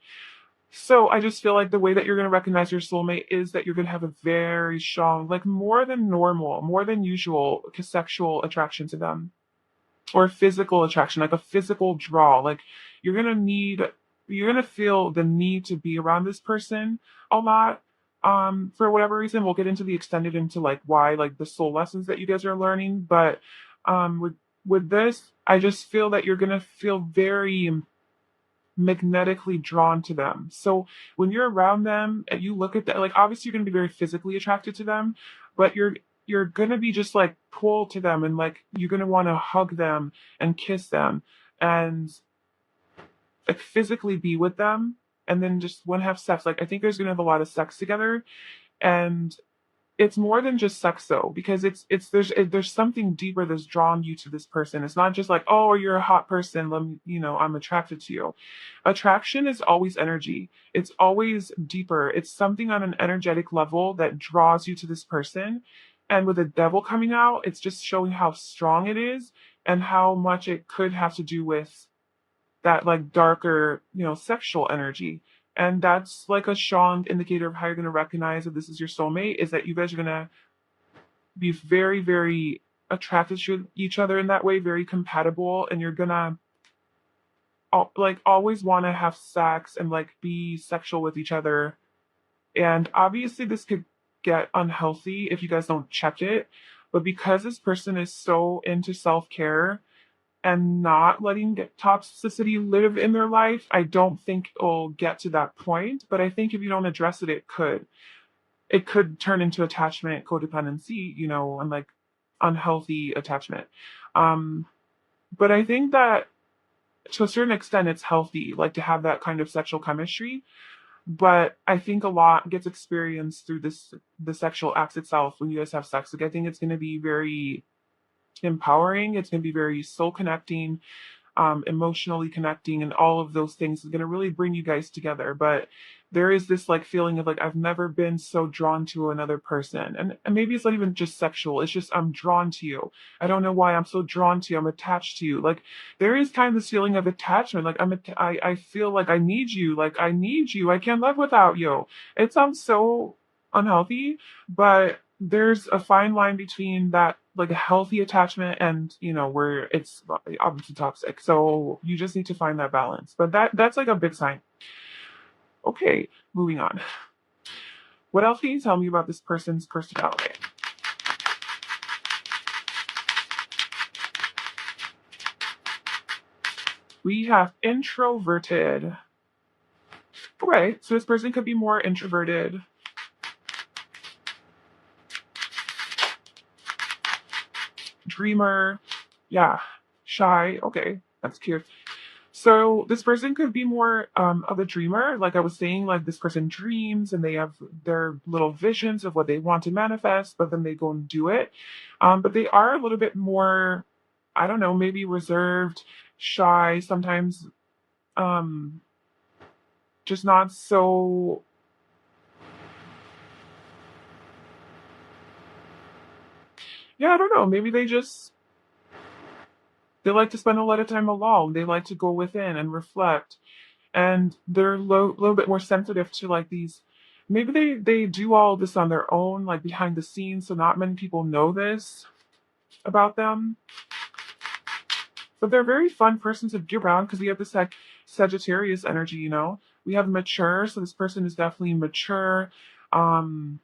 So I just feel like the way that you're going to recognize your soulmate is that you're going to have a very strong, like more than normal, more than usual sexual attraction to them, or physical attraction, like a physical draw. Like you're going to need, you're going to feel the need to be around this person a lot. For whatever reason, we'll get into the extended into like why, like the soul lessons that you guys are learning. But with this, I just feel that you're going to feel very magnetically drawn to them. So when you're around them and you look at that, like obviously you're gonna be very physically attracted to them, but you're gonna be just like pulled to them and like you're gonna want to hug them and kiss them and like physically be with them and then just want to have sex. Like I think there's gonna have a lot of sex together and it's more than just sex though, because there's something deeper that's drawn you to this person. It's not just like, oh, you're a hot person, let me, I'm attracted to you. Attraction is always energy. It's always deeper. It's something on an energetic level that draws you to this person. And with the devil coming out, it's just showing how strong it is and how much it could have to do with that like darker, sexual energy. And that's like a strong indicator of how you're going to recognize that this is your soulmate is that you guys are going to be very, very attracted to each other in that way, very compatible. And you're going to like always want to have sex and like be sexual with each other. And obviously, this could get unhealthy if you guys don't check it. But because this person is so into self care, and not letting toxicity live in their life, I don't think it'll get to that point. But I think if you don't address it, it could. It could turn into attachment, codependency, and like unhealthy attachment. Um, but I think that to a certain extent, it's healthy, like to have that kind of sexual chemistry. But I think a lot gets experienced through the sexual acts itself when you guys have sex. Like I think it's going to be very empowering. It's going to be very soul connecting, emotionally connecting, and all of those things is going to really bring you guys together. But there is this like feeling of like I've never been so drawn to another person, and maybe it's not even just sexual. It's just I'm drawn to you. I don't know why I'm so drawn to you. I'm attached to you. Like there is kind of this feeling of attachment. Like I feel like I need you. Like I need you. I can't live without you. It sounds so unhealthy, but there's a fine line between that like a healthy attachment and where it's obviously toxic. So you just need to find that balance. But that's like a big sign. Okay, moving on. What else can you tell me about this person's personality? We have introverted. Okay, so this person could be more introverted. Dreamer. Yeah, shy. Okay, that's cute. So this person could be more of a dreamer. Like I was saying, like this person dreams and they have their little visions of what they want to manifest, but then they go and do it. But they are a little bit more, I don't know, maybe reserved, shy, sometimes um, just not so, yeah, I don't know. Maybe they like to spend a lot of time alone. They like to go within and reflect. And they're little bit more sensitive to like these Maybe they do all this on their own, like behind the scenes, so not many people know this about them. But they're a very fun person to be around because we have this like Sagittarius energy, you know. We have mature, so this person is definitely mature. Um,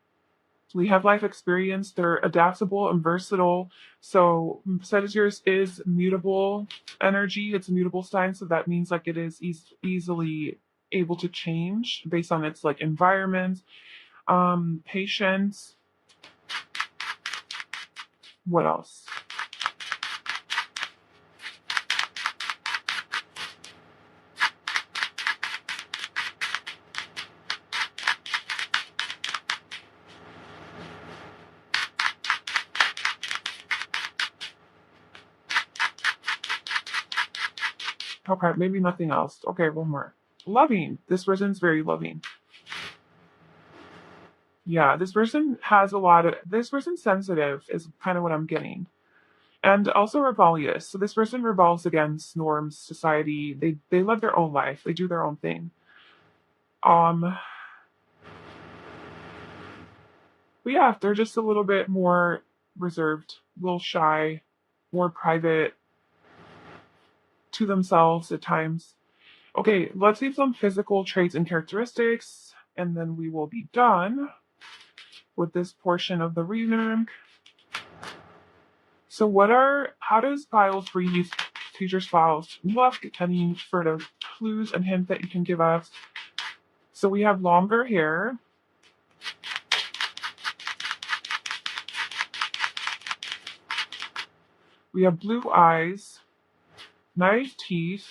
we have life experience. They're adaptable and versatile. So Sagittarius is mutable energy. It's a mutable sign, so that means like it is easily able to change based on its like environment. Patience. What else? Okay, maybe nothing else. Okay, one more. Loving. This person's very loving. Yeah, this person has a lot of. This person's sensitive, is kind of what I'm getting. And also rebellious. So this person rebels against norms, society. They live their own life. They do their own thing. Um, but yeah, they're just a little bit more reserved, a little shy, more private to themselves at times. Okay, let's see some physical traits and characteristics, and then we will be done with this portion of the reading. So how does files for use teachers files? You have any sort of clues and hints that you can give us? So we have longer hair. We have blue eyes, nice teeth,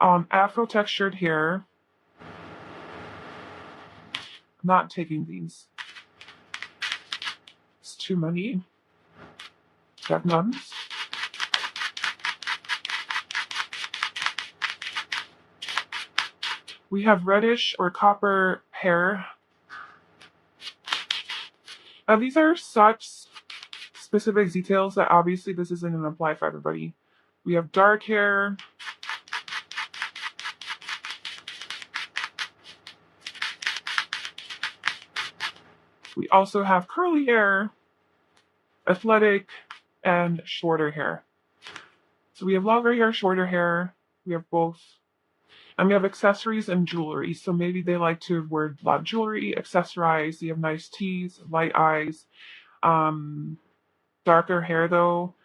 afro textured hair. I'm not taking these. It's too many. Got none. We have reddish or copper hair. These are such specific details that obviously this isn't going to apply for everybody. We have dark hair. We also have curly hair, athletic, and shorter hair. So we have longer hair, shorter hair. We have both. And we have accessories and jewelry. So maybe they like to wear a lot of jewelry, accessorize. They have nice teeth, light eyes. Um, Darker hair though.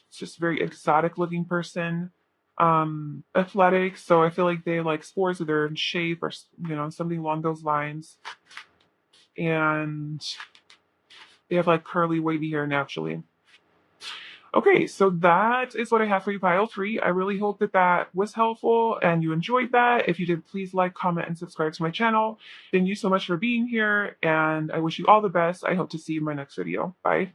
It's just a very exotic looking person. Athletic. So I feel like they like sports or they're in shape or something along those lines. And they have like curly, wavy hair naturally. Okay, so that is what I have for you, pile three. I really hope that that was helpful and you enjoyed that. If you did, please like, comment, and subscribe to my channel. Thank you so much for being here, and I wish you all the best. I hope to see you in my next video. Bye.